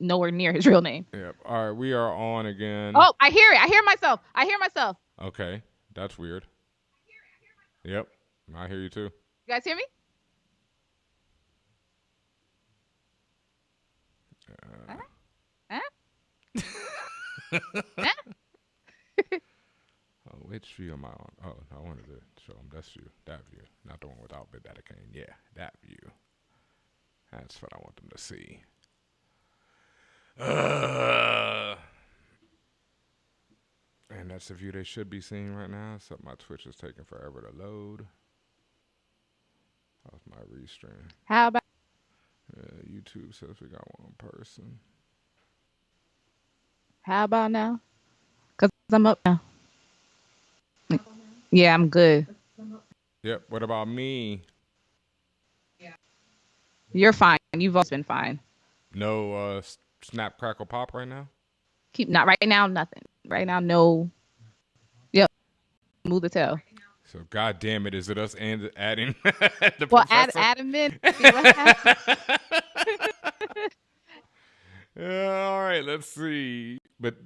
nowhere near his real name. Yep. All right, we are on again. Oh, I hear it. I hear myself. I hear myself. Okay, that's weird. Yep, I hear you too. You guys hear me? Huh? Huh? Huh? Oh, which view am I on? Oh, I wanted to show them this view, that view, not the one without Big Daddy Kane. Yeah, that view. That's what I want them to see. Uh, and that's the view they should be seeing right now, except my Twitch is taking forever to load. That's my restream. How about YouTube says we got one person. now? Cause I'm up now. Yeah, I'm good. Yep. What about me? You're fine. You've always been fine. No snap crackle pop right now. Keep not right now. Nothing. Right now, no. Yep. Move the tail. So, God damn it, is it us and adding the Well, professor? add him in. See what happens. All right, let's see. But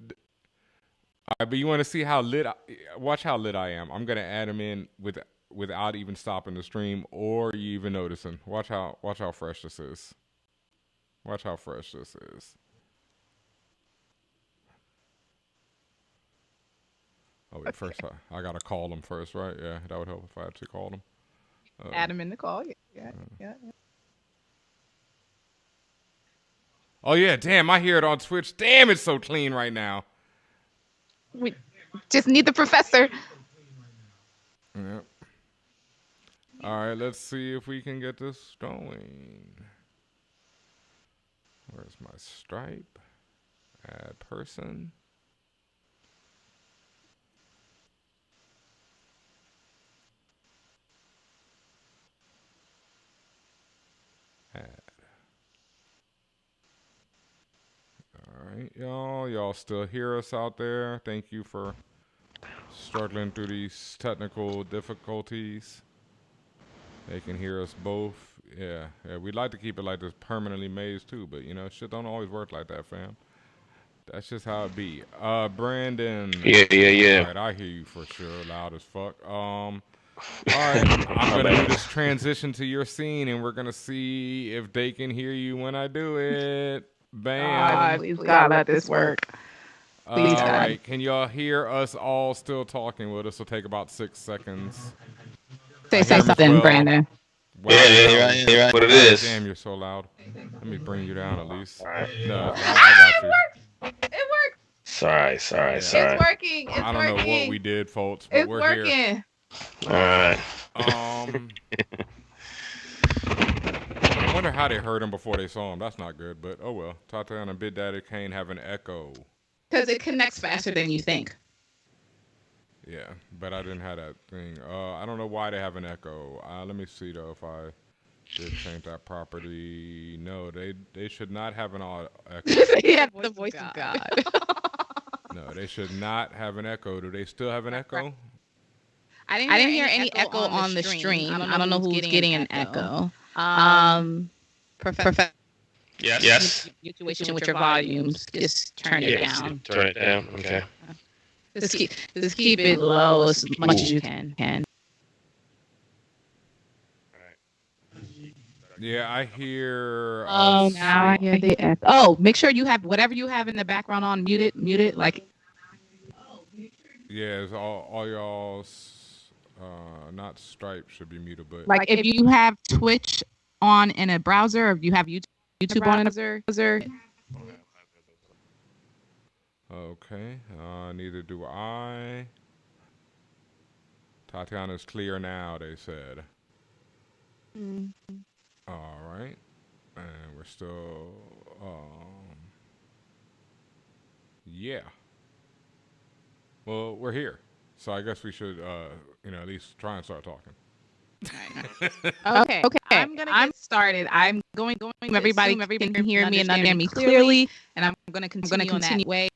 you want to see how lit? Watch how lit I am. I'm gonna add him in without even stopping the stream or you even noticing. Watch how fresh this is. Watch how fresh this is. Oh wait, first I gotta call him first, right? Yeah, that would help if I actually called him. Add him in the call. Yeah. Oh yeah, damn! I hear it on Twitch. Damn, it's so clean right now. We just need the professor. Yep. All right, let's see if we can get this going. Where's my Stripe? Add person. Add. All right, y'all. Y'all still hear us out there? Thank you for struggling through these technical difficulties. They can hear us both. Yeah. We'd like to keep it like this permanently mazed too, but you know, shit don't always work like that, fam. That's just how it be. Brandon. Yeah. All right, I hear you for sure, loud as fuck. All right, I'm gonna do this transition to your scene, and we're gonna see if they can hear you when I do it. Bam. Please God, let this work. Please All God. right, can y'all hear us all still talking with us? It'll take about 6 seconds. Say something, Brandon. Wow, Yeah. What it is? Damn, you're so loud. Let me bring you down at least. No, I got you. It worked. Sorry. It's working. I don't know what we did, folks, but we're working. here. All right. I wonder how they heard him before they saw him. That's not good, but oh well. Tatiana and Big Daddy Kane have an echo. Because it connects faster than you think. Yeah, but I didn't have that thing. I don't know why they have an echo. Let me see though if I did change that property. No, they should not have an echo. Yeah, the voice of God. No, they should not have an echo. Do they still have an echo? I didn't hear any echo on the stream. I don't know who's getting an echo. Professor. Yes. Situation with your volumes. Just turn it down. Turn it down. Okay. Just keep it low as much as you can. Yeah, I hear. Oh, now I hear the echo. Oh, make sure you have whatever you have in the background on. Mute it. Like. Yeah, it's all y'all's. Not Stripe should be muted, but like if you have Twitch on in a browser, or if you have YouTube on in a browser. Okay. Neither do I. Tatiana's clear now, they said. All right. And we're still. Yeah. Well, we're here. So I guess we should, at least try and start talking. Okay. I'm gonna get started. I'm going. Everybody can hear me and understand me clearly, and I'm gonna continue on that way.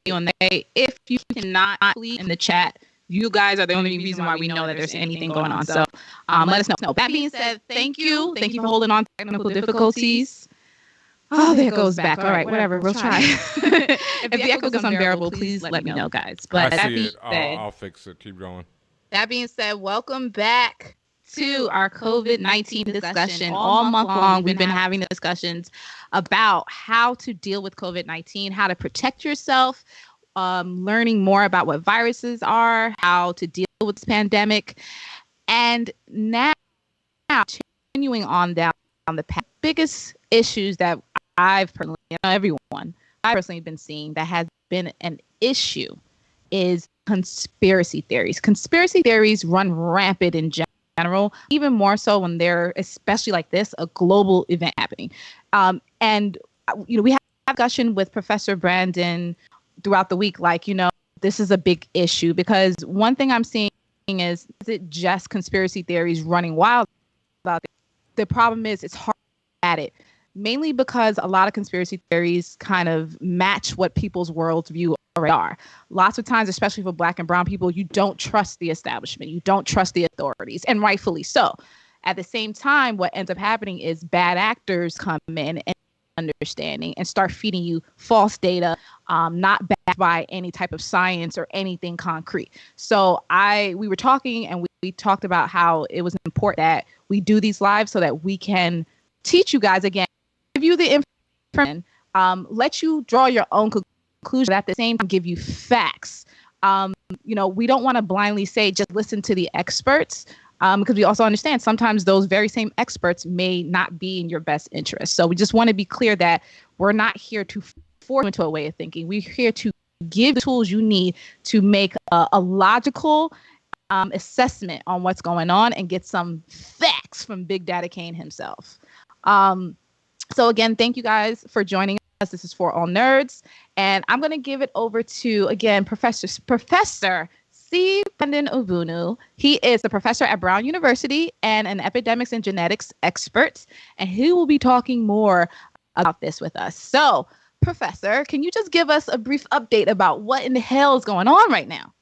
If you cannot, please in the chat. You guys are the only reason why we know that there's anything going on. So, let us know. That being said, thank you for holding on to technical difficulties. Oh, there it goes back. All right, whatever. We'll try. If the echo gets unbearable, please let me know, guys. But I see it. I'll fix it. Keep going. That being said, welcome back to our COVID-19 discussion. All month long, we've been having discussions about how to deal with COVID-19, how to protect yourself, learning more about what viruses are, how to deal with this pandemic. And now, continuing on down the path, biggest issues that I've personally, everyone, I've personally been seeing that has been an issue is conspiracy theories. Conspiracy theories run rampant in general, even more so when they're, especially like this, a global event happening. We have a discussion with Professor Brandon throughout the week, this is a big issue because one thing I'm seeing is it just conspiracy theories running wild about it? The problem is it's hard at it, mainly because a lot of conspiracy theories kind of match what people's worldview already are. Lots of times, especially for Black and brown people, you don't trust the establishment. You don't trust the authorities, and rightfully so. At the same time, what ends up happening is bad actors come in and understanding and start feeding you false data, not backed by any type of science or anything concrete. So we were talking and we talked about how it was important that we do these lives so that we can teach you guys again, give you the information, let you draw your own conclusion, at the same time give you facts. We don't want to blindly say just listen to the experts, because we also understand sometimes those very same experts may not be in your best interest. So we just want to be clear that we're not here to force you into a way of thinking. We're here to give the tools you need to make a logical assessment on what's going on and get some facts from Big Daddy Kane himself. So again, thank you guys for joining us. This is For All Nerds, and I'm going to give it over to, again, Professor C. Brandon Ogbunu. He is a professor at Brown University and an epidemics and genetics expert, and he will be talking more about this with us. So, Professor, can you just give us a brief update about what in the hell is going on right now?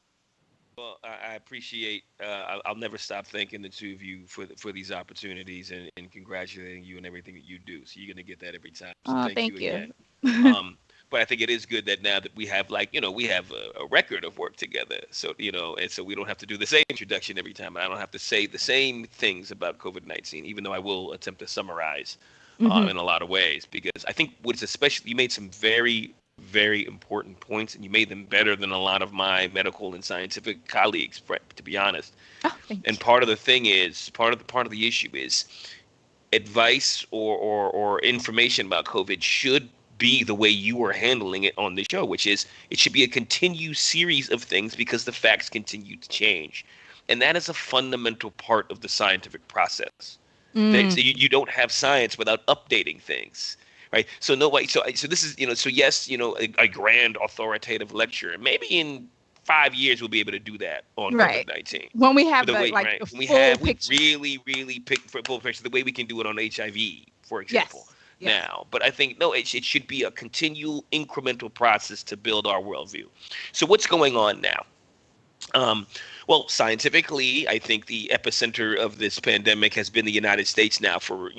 Well, I appreciate. I'll never stop thanking the two of you for these opportunities and congratulating you and everything that you do. So you're gonna get that every time. So thank you again. But I think it is good that now that we have we have a record of work together. So and so we don't have to do the same introduction every time. I don't have to say the same things about COVID-19, even though I will attempt to summarize in a lot of ways, because I think what's especially, you made some very, very important points, and you made them better than a lot of my medical and scientific colleagues, to be honest. And part of the thing is, part of the issue is advice or information about COVID should be the way you are handling it on the show, which is it should be a continued series of things because the facts continue to change. And that is a fundamental part of the scientific process. So you don't have science without updating things. Right. So so this is, so yes, a grand authoritative lecture. Maybe in 5 years we'll be able to do that on COVID-19. When we have really, really pick for full picture, the way we can do it on HIV, for example. Yes. Now, but I think it should be a continual incremental process to build our worldview. So what's going on now? Well, scientifically, I think the epicenter of this pandemic has been the United States now for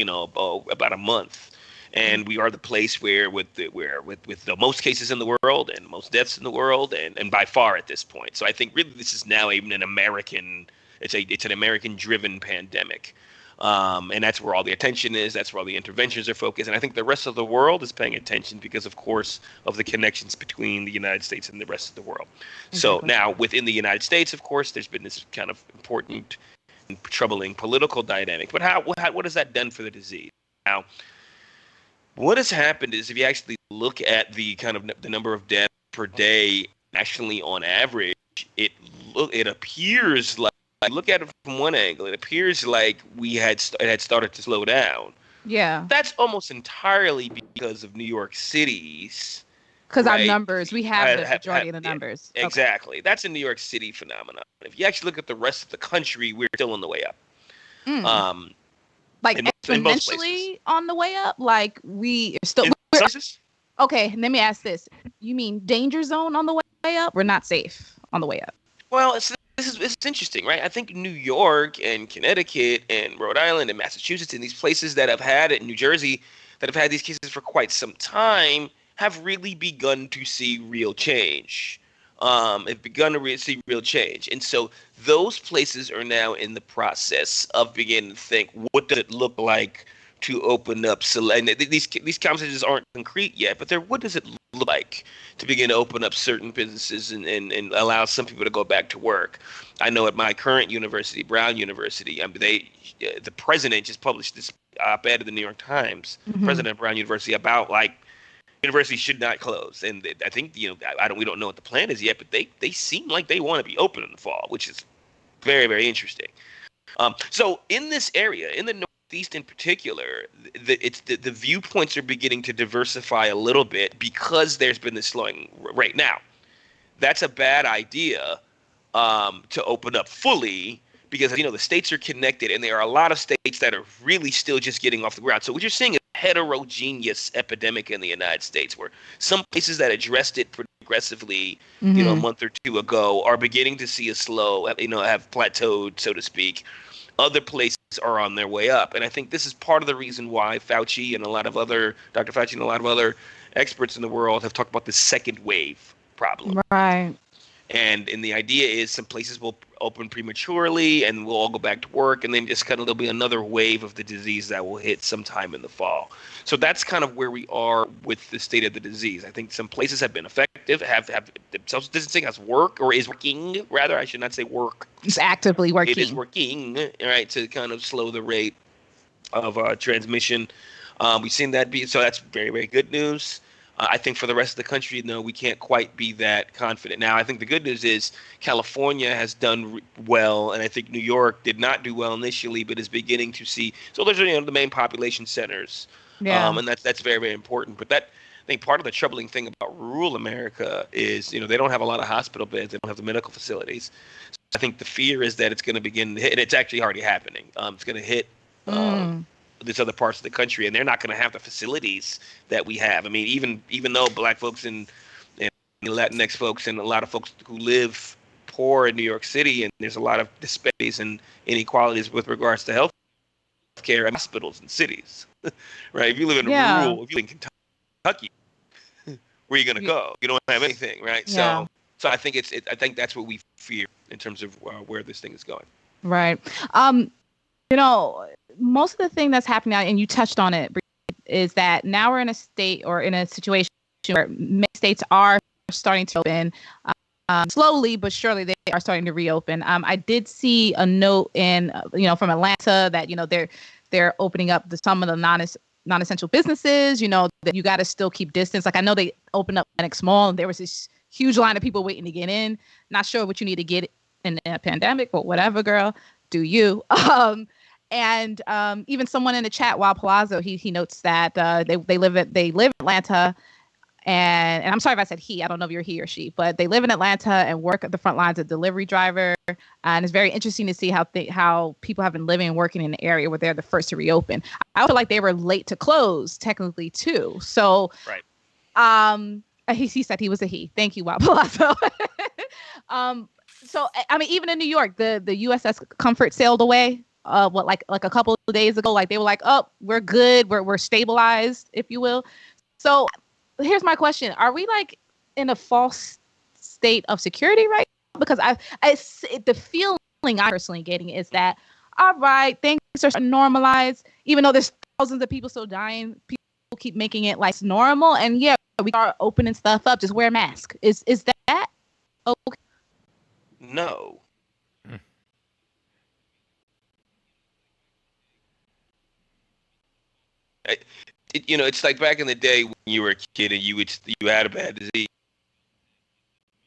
about a month. And we are the place where with the most cases in the world and most deaths in the world, and by far at this point. So I think really this is now even an American. It's an American-driven pandemic, and that's where all the attention is. That's where all the interventions are focused. And I think the rest of the world is paying attention because, of course, of the connections between the United States and the rest of the world. Exactly. So now within the United States, of course, there's been this kind of important and troubling political dynamic. But what has that done for the disease? Now, what has happened is, if you actually look at the kind of the number of deaths per day, nationally on average, it appears like, look at it from one angle, it appears like it had started to slow down. Yeah. That's almost entirely because of New York City's. Because our numbers, we have the majority of the numbers. Yeah, exactly. Okay. That's a New York City phenomenon. If you actually look at the rest of the country, we're still on the way up. Like exponentially on the way up? Like we are still... Okay, let me ask this. You mean danger zone on the way up? We're not safe on the way up. Well, it's interesting, right? I think New York and Connecticut and Rhode Island and Massachusetts and these places that have had it, in New Jersey, that have had these cases for quite some time have really begun to see real change. Have begun to see real change. And so those places are now in the process of beginning to think, what does it look like to open up? And these conversations aren't concrete yet, but what does it look like to begin to open up certain businesses and allow some people to go back to work? I know at my current university, Brown University, the president just published this op-ed in the New York Times, president of Brown University, about like universities should not close. And I think, we don't know what the plan is yet, but they seem like they want to be open in the fall, which is very, very interesting. So in this area, in the Northeast in particular, the viewpoints are beginning to diversify a little bit because there's been this slowing right now. That's a bad idea to open up fully, because the states are connected, and there are a lot of states that are really still just getting off the ground. So what you're seeing is a heterogeneous epidemic in the United States, where some places that addressed it pretty aggressively, a month or two ago, are beginning to see a slow, have plateaued, so to speak. Other places are on their way up, and I think this is part of the reason why Dr. Fauci and a lot of other experts in the world have talked about the second wave problem. Right. And the idea is some places will open prematurely and we'll all go back to work, and then just there'll be another wave of the disease that will hit sometime in the fall. So that's kind of where we are with the state of the disease. I think some places have been effective, have social distancing has worked, or is working, rather. I should not say work. It's actively working. It is working, right, to kind of slow the rate of transmission. We've seen that so that's very, very good news. I think for the rest of the country, no, we can't quite be that confident. Now, I think the good news is California has done well, and I think New York did not do well initially, but is beginning to see. So those are the main population centers, and that's very, very important. But I think part of the troubling thing about rural America is they don't have a lot of hospital beds, they don't have the medical facilities. So I think the fear is that it's going to begin to hit, and it's actually already happening. It's going to hit. These other parts of the country, and they're not going to have the facilities that we have. I mean, even though Black folks and Latinx folks and a lot of folks who live poor in New York City, and there's a lot of disparities and inequalities with regards to health care and hospitals in cities, right? If you live in rural, if you live in Kentucky, where are you going to go? You don't have anything, right? So I think I think that's what we fear in terms of where this thing is going. Right. Most of the thing that's happening now, and you touched on it, is that now we're in a state or in a situation where many states are starting to open slowly, but surely they are starting to reopen. I did see a note from Atlanta that, they're opening up some of the non-essential businesses, that you got to still keep distance. Like I know they opened up Lenox Mall and there was this huge line of people waiting to get in. Not sure what you need to get in a pandemic, but whatever, girl, do you. And even someone in the chat, Wild Palazzo, he notes that they live in Atlanta, and I'm sorry if I said he. I don't know if you're he or she, but they live in Atlanta and work at the front lines as a delivery driver. And it's very interesting to see how people have been living and working in an area where they're the first to reopen. I feel like they were late to close technically too. So, right. He said he was a he. Thank you, Wild Palazzo. So I mean, even in New York, the USS Comfort sailed away. Like a couple of days ago, like they were like, oh, we're good, we're stabilized, if you will. So here's my question: are we like in a false state of security right now? Because the feeling I'm personally getting is that, all right, things are normalized, even though there's thousands of people still dying. People keep making it like normal, and we are opening stuff up. Just wear a mask. Is that okay? No. It's like back in the day when you were a kid and you had a bad disease.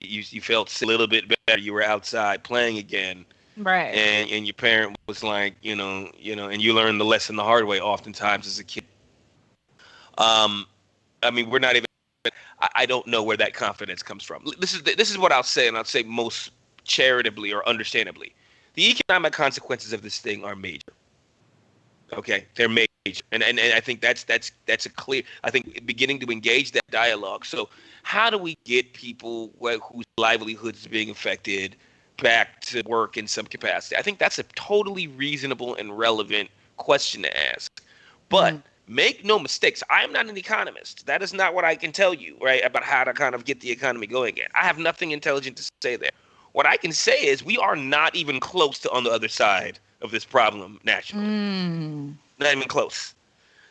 You felt a little bit better. You were outside playing again, right? And your parent was like, and you learned the lesson the hard way oftentimes as a kid. I mean, we're not even. I don't know where that confidence comes from. This is what I'll say, and I'll say most charitably or understandably, the economic consequences of this thing are major. Okay, they're major, and I think that's a clear. I think beginning to engage that dialogue. So, how do we get people whose livelihoods are being affected back to work in some capacity? I think that's a totally reasonable and relevant question to ask. But make no mistakes. I am not an economist. That is not what I can tell you, right, about how to kind of get the economy going again. I have nothing intelligent to say there. What I can say is we are not even close to on the other side of this problem nationally. Not even close.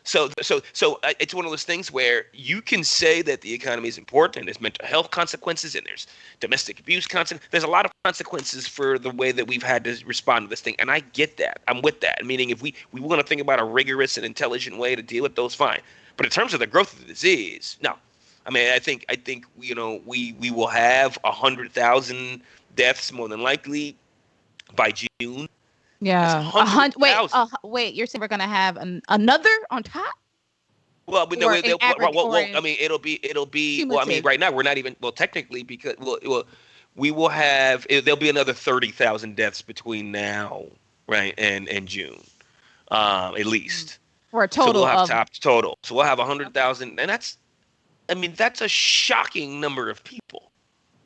So it's one of those things where you can say that the economy is important, and there's mental health consequences, and there's domestic abuse consequences. There's a lot of consequences for the way that we've had to respond to this thing, and I get that. I'm with that. Meaning, if we want to think about a rigorous and intelligent way to deal with those, fine. But in terms of the growth of the disease, no. I mean, I think we will have 100,000 deaths more than likely by June. Yeah. Wait. You're saying we're gonna have another on top? Well, I mean, it'll be. Well, I mean, right now we're not even. Well, technically, because we will have. There'll be another 30,000 deaths between now, right, and June, at least. For a total. So we'll have total. So we'll have 100,000, and that's a shocking number of people.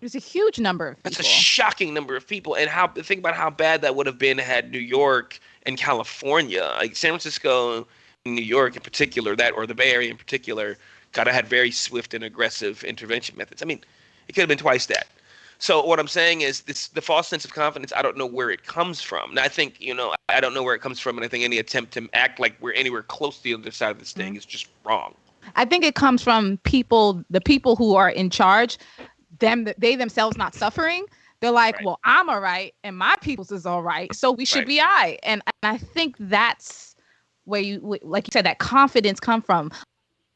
It's a huge number of people. That's a shocking number of people. And think about how bad that would have been had New York and California, like San Francisco, New York in particular, or the Bay Area in particular, kind of had very swift and aggressive intervention methods. I mean, it could have been twice that. So what I'm saying is the false sense of confidence, I don't know where it comes from. And I think, I don't know where it comes from. And I think any attempt to act like we're anywhere close to the other side of this thing is just wrong. I think it comes from the people who are in charge. They themselves not suffering. They're like, right. Well, I'm all right and my people's is all right, so we should be all right. And I think that's where you, like you said, that confidence come from.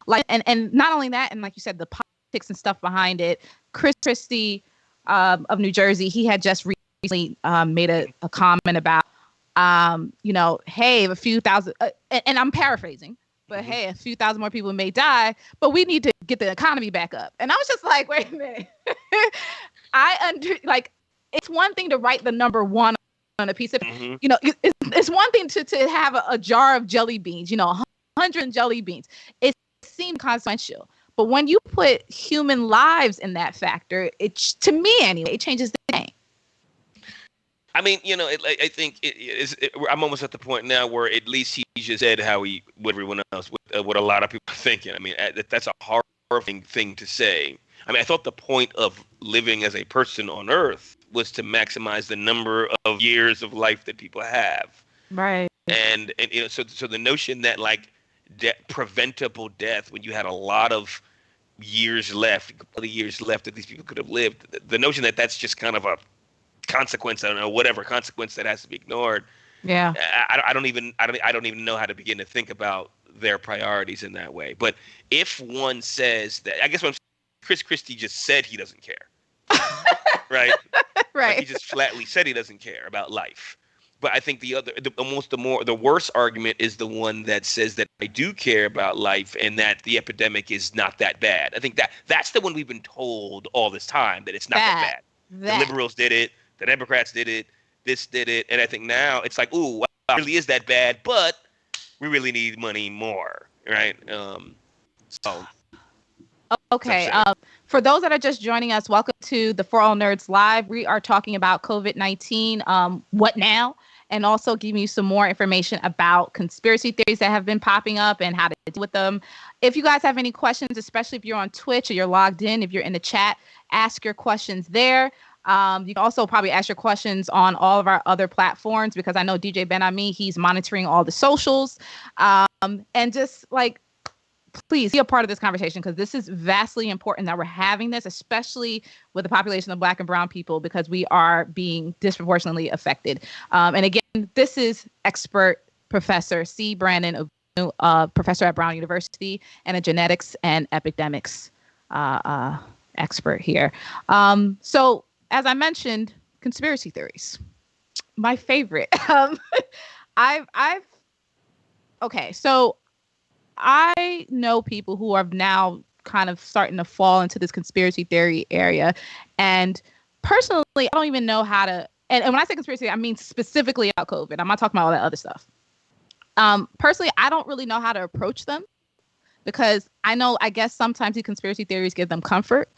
Like, and not only that, and like you said, the politics and stuff behind it. Chris Christie of New Jersey, he had just recently made a comment about, hey, a few thousand, and I'm paraphrasing, but hey, a few thousand more people may die, but we need to get the economy back up. And I was just like, wait a minute. It's one thing to write the number one on a piece of, it's one thing to have a jar of jelly beans, 100 jelly beans. It seemed consequential. But when you put human lives in that factor, to me anyway, it changes the game. I mean, I think I'm almost at the point now where at least he just said what everyone else, what a lot of people are thinking. I mean, that's a horrifying thing to say. I mean, I thought the point of living as a person on Earth was to maximize the number of years of life that people have. Right. And so the notion that preventable death, when you had a lot of years left that these people could have lived, the notion that that's just kind of a consequence, I don't know, whatever consequence that has to be ignored. Yeah. I don't even know how to begin to think about their priorities in that way. But if one says that, I guess what I'm saying, Chris Christie just said he doesn't care. Right? Right. Like he just flatly said he doesn't care about life. But I think the worst argument is the one that says that I do care about life and that the epidemic is not that bad. I think that's the one we've been told all this time, that it's not that bad. The liberals did it, the Democrats did it, this did it, and I think now it's like, ooh, wow, it really is that bad, but we really need money more, right? Okay. For those that are just joining us, welcome to the Forallnerds Live. We are talking about COVID-19, what now? And also giving you some more information about conspiracy theories that have been popping up and how to deal with them. If you guys have any questions, especially if you're on Twitch or you're logged in, if you're in the chat, ask your questions there. You can also probably ask your questions on all of our other platforms, because I know DJ Ben Ami, he's monitoring all the socials. And just please be a part of this conversation, because this is vastly important that we're having this, especially with the population of Black and brown people, because we are being disproportionately affected. And again, this is expert Professor C. Brandon Ogbunu, professor at Brown University and a genetics and epidemics expert here. So as I mentioned, conspiracy theories, my favorite. So I know people who are now kind of starting to fall into this conspiracy theory area. And personally, I don't even know how to, and when I say conspiracy, I mean specifically about COVID. I'm not talking about all that other stuff. Personally, I don't really know how to approach them, because I guess sometimes these conspiracy theories give them comfort.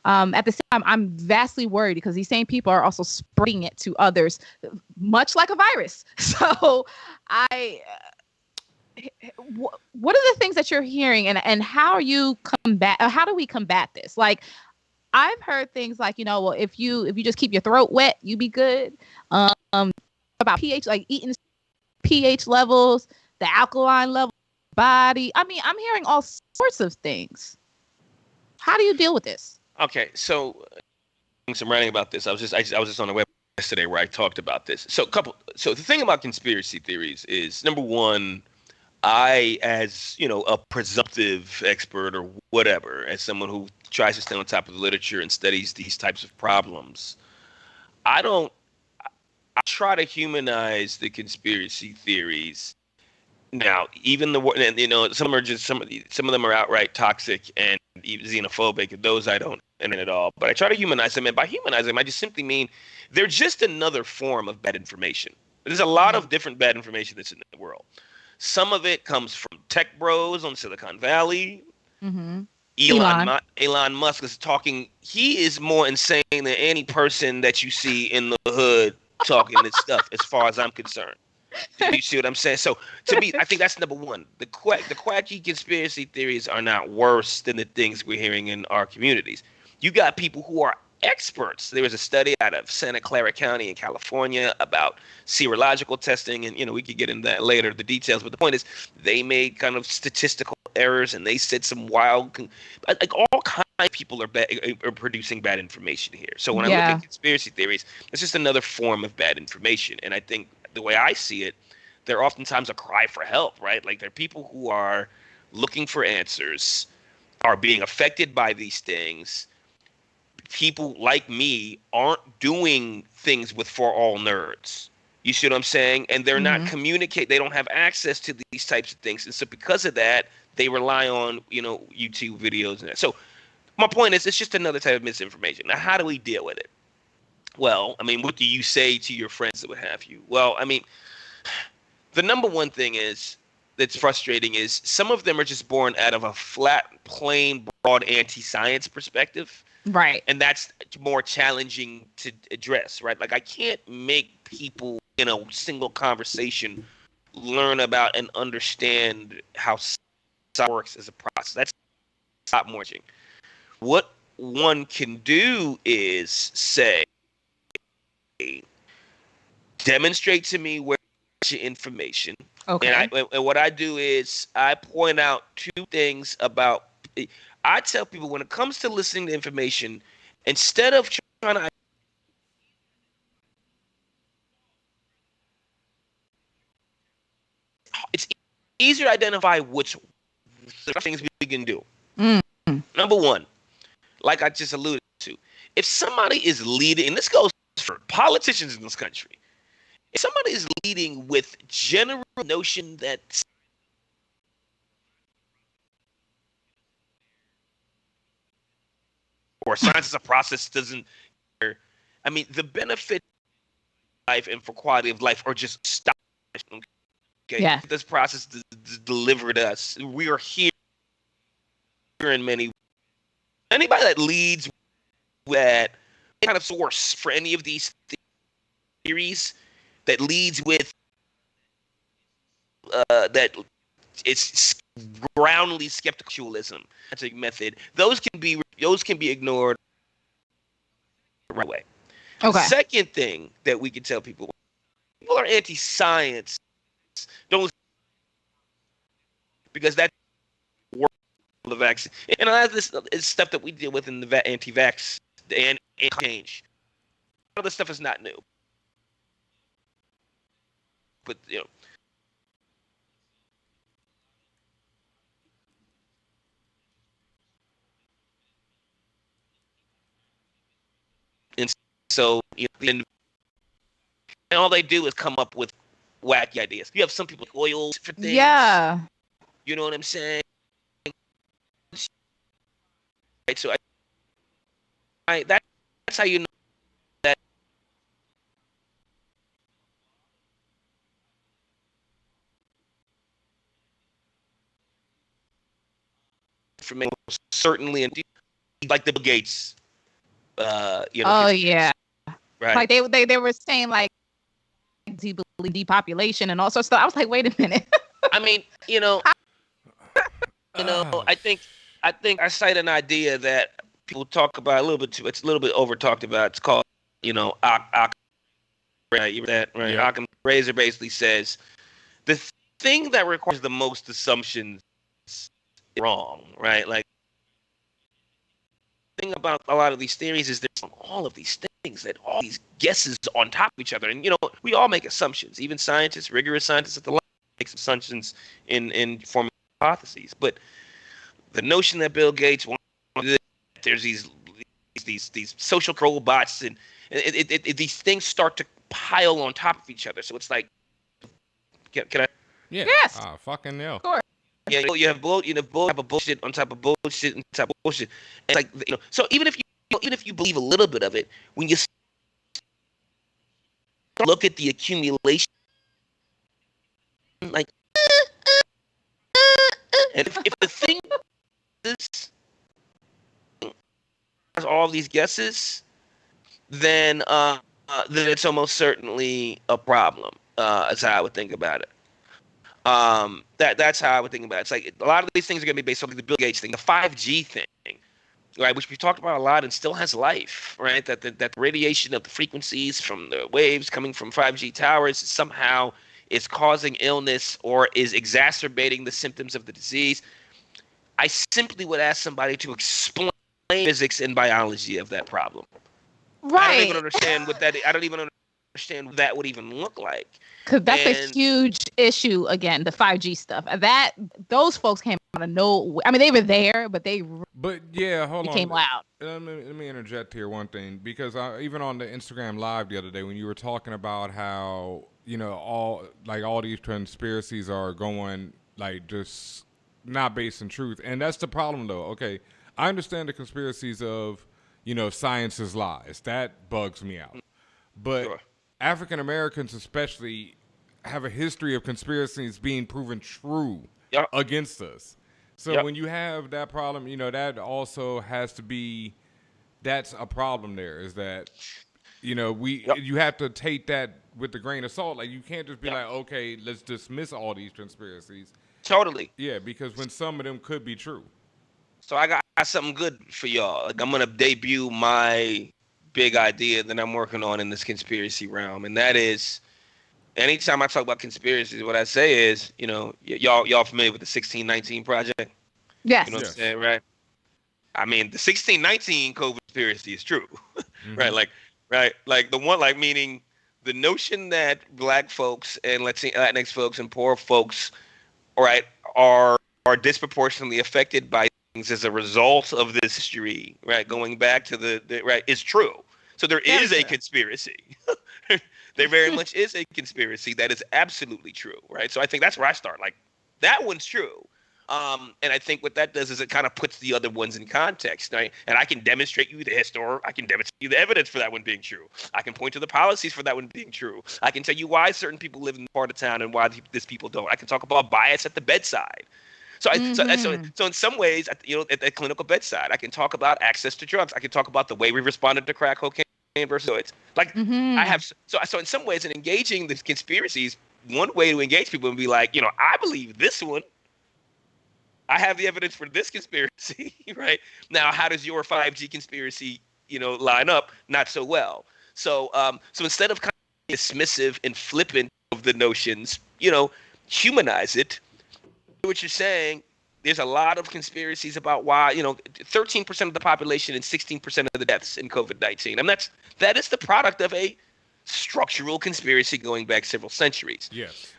At the same time, I'm vastly worried, because these same people are also spreading it to others, much like a virus. So what are the things that you're hearing, and how how do we combat this? Like, I've heard things like, well, if you just keep your throat wet, you be good. About pH, like eating pH levels, the alkaline level, body. I mean, I'm hearing all sorts of things. How do you deal with this? Okay, so some writing about this. I was just on the web yesterday where I talked about this. So the thing about conspiracy theories is, number one, I, as a presumptive expert or whatever, as someone who tries to stay on top of the literature and studies these types of problems, I try to humanize the conspiracy theories. Now, even some of them are outright toxic and even xenophobic, and those I don't end at all. But I try to humanize them, and by humanize them, I just simply mean they're just another form of bad information. There's a lot of different bad information that's in the world. Some of it comes from tech bros on Silicon Valley. Mm-hmm. Elon Musk is talking. He is more insane than any person that you see in the hood talking this stuff, as far as I'm concerned. You see what I'm saying? So to me, I think that's number one. The quacky conspiracy theories are not worse than the things we're hearing in our communities. You got people who are experts. There was a study out of Santa Clara County in California about serological testing, and we could get into that later, the details. But the point is, they made kind of statistical errors, and they said some wild, like all kinds of people are producing bad information here. So when I look at conspiracy theories, it's just another form of bad information, and I think the way I see it, they're oftentimes a cry for help, right? Like, they're people who are looking for answers, are being affected by these things. People like me aren't doing things with For All Nerds. You see what I'm saying? And they're not they don't have access to these types of things. And so because of that, they rely on, YouTube videos and that. So my point is, it's just another type of misinformation. Now, how do we deal with it? Well, I mean, what do you say to your friends that would have you? Well, I mean, the number one thing that's frustrating is some of them are just born out of a flat, plain, broad anti-science perspective. Right. And that's more challenging to address, right? Like, I can't make people in a single conversation learn about and understand how science works as a process. That's not more challenging. What one can do is say, demonstrate to me where your information. Okay. And what I do is I point out two things about. I tell people, when it comes to listening to information, instead of trying to, it's easier to identify which things we can do. Number one, like I just alluded to, if somebody is leading, and this goes for politicians in this country, if somebody is leading with general notion that or science is a process doesn't, I mean, the benefit of life and for quality of life are just stopped. Okay, yeah. This process delivered us. We are here in many. Anybody that leads with that kind of source for any of these theories, that leads with that it's groundly skepticalism, that's a method. Those can be ignored right away. Okay. Second thing that we can tell people are anti-science. Don't, because that's the vaccine, and a lot of this is stuff that we deal with in the anti-vax and change. A lot of this stuff is not new, but and so and all they do is come up with wacky ideas. You have some people with oils for things. Yeah. You know what I'm saying? Right. So that's how you know that information certainly, and like the Bill Gates. Oh yeah. Right. Like they were saying, like, depopulation and all sorts of stuff. I was like, wait a minute. I mean, I think I cite an idea that people talk about a little bit too. It's a little bit over talked about. It's called, right? That right? Yeah. Occam's razor basically says the thing that requires the most assumptions is wrong, right? Like, the thing about a lot of these theories is there's all of these things, that all these guesses on top of each other, and we all make assumptions. Even scientists, rigorous scientists at the lab, make assumptions in forming hypotheses. But the notion that Bill Gates wants to do this, there's these social robots, and these things start to pile on top of each other. So it's like, can I? Yeah. Yes. Fucking no. Of course. Yeah, you have bullshit on top of bullshit on top of bullshit. And like, so even if you believe a little bit of it, when you look at the accumulation, like, and if the thing is all these guesses, then it's almost certainly a problem. That's how I would think about it. That's how I would think about it. It's like a lot of these things are going to be based on the Bill Gates thing, the 5G thing, right? Which we've talked about a lot and still has life, right? That the radiation of the frequencies from the waves coming from 5G towers somehow is causing illness or is exacerbating the symptoms of the disease. I simply would ask somebody to explain physics and biology of that problem. Right. I don't even understand what that would even look like. Because that's a huge issue. Again, the 5G stuff. Those folks came out of nowhere. I mean, they were there, but yeah, hold on. Became loud. Let me interject here one thing, because even on the Instagram Live the other day when you were talking about how all these conspiracies are going like just not based in truth, and that's the problem though. Okay, I understand the conspiracies of science is lies. That bugs me out, but. Sure. African Americans especially have a history of conspiracies being proven true against us. So when you have that problem, that also has to be, that's a problem there, is that, you have to take that with a grain of salt. Like, you can't just be like, okay, let's dismiss all these conspiracies. Totally. Yeah, because when some of them could be true. So I got something good for y'all. Like, I'm going to debut my big idea that I'm working on in this conspiracy realm, and that is, anytime I talk about conspiracies, what I say is, y'all familiar with the 1619 Project? Yes. You know what I'm saying, right? I mean, the 1619 COVID conspiracy is true, right? Like the one, like, meaning the notion that Black folks and Latinx folks and poor folks, right, are disproportionately affected by as a result of this history, right, going back to the right, is true. So there is a conspiracy. There very much is a conspiracy that is absolutely true, right? So I think that's where I start. Like, that one's true. And I think what that does is it kind of puts the other ones in context, right? And I can demonstrate you I can demonstrate you the evidence for that one being true. I can point to the policies for that one being true. I can tell you why certain people live in part of town and why these people don't. I can talk about bias at the bedside. So in some ways, at the clinical bedside, I can talk about access to drugs. I can talk about the way we responded to crack cocaine versus opioids. Like, I have so in some ways, in engaging the conspiracies, one way to engage people would be like, I believe this one. I have the evidence for this conspiracy, right? Now, how does your 5G conspiracy, line up? Not so well. So instead of kind of dismissive and flippant of the notions, humanize it. What you're saying, there's a lot of conspiracies about why, 13% of the population and 16% of the deaths in COVID-19. And that is the product of a structural conspiracy going back several centuries. Yes.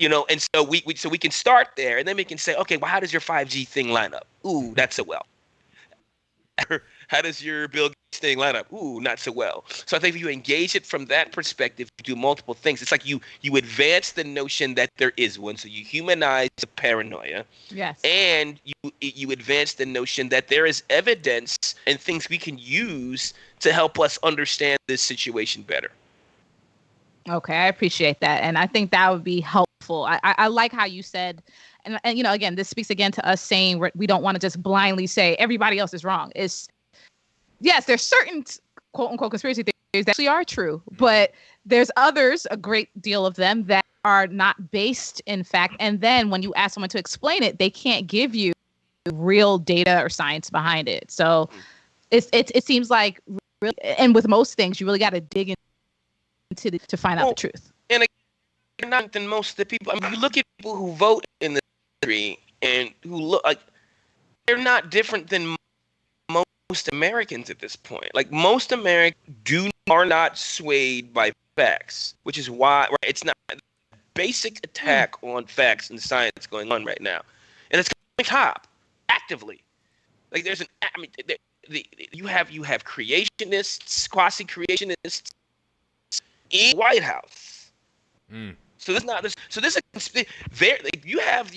And so we can start there, and then we can say, okay, well, how does your 5G thing line up? Ooh, not so well. How does your Bill Gates thing line up? Ooh, not so well. So I think if you engage it from that perspective, you do multiple things. It's like you advance the notion that there is one, so you humanize the paranoia. Yes. And you advance the notion that there is evidence and things we can use to help us understand this situation better. Okay, I appreciate that, and I think that would be helpful. I like how you said, and again, this speaks again to us saying we don't want to just blindly say everybody else is wrong. Yes, there's certain quote unquote conspiracy theories that actually are true, but there's others, a great deal of them, that are not based in fact. And then when you ask someone to explain it, they can't give you real data or science behind it. So it seems like really, and with most things, you really got to dig into to find out the truth. And again, not than most of the people. I mean, you look at people who vote in the country and who look like they're not different than most Americans at this point. Like most Americans are not swayed by facts, which is why it's not a basic attack on facts and science going on right now, and it's coming top actively. Like there's you have creationists, quasi-creationists in the White House. So this is not this. So this is there. You have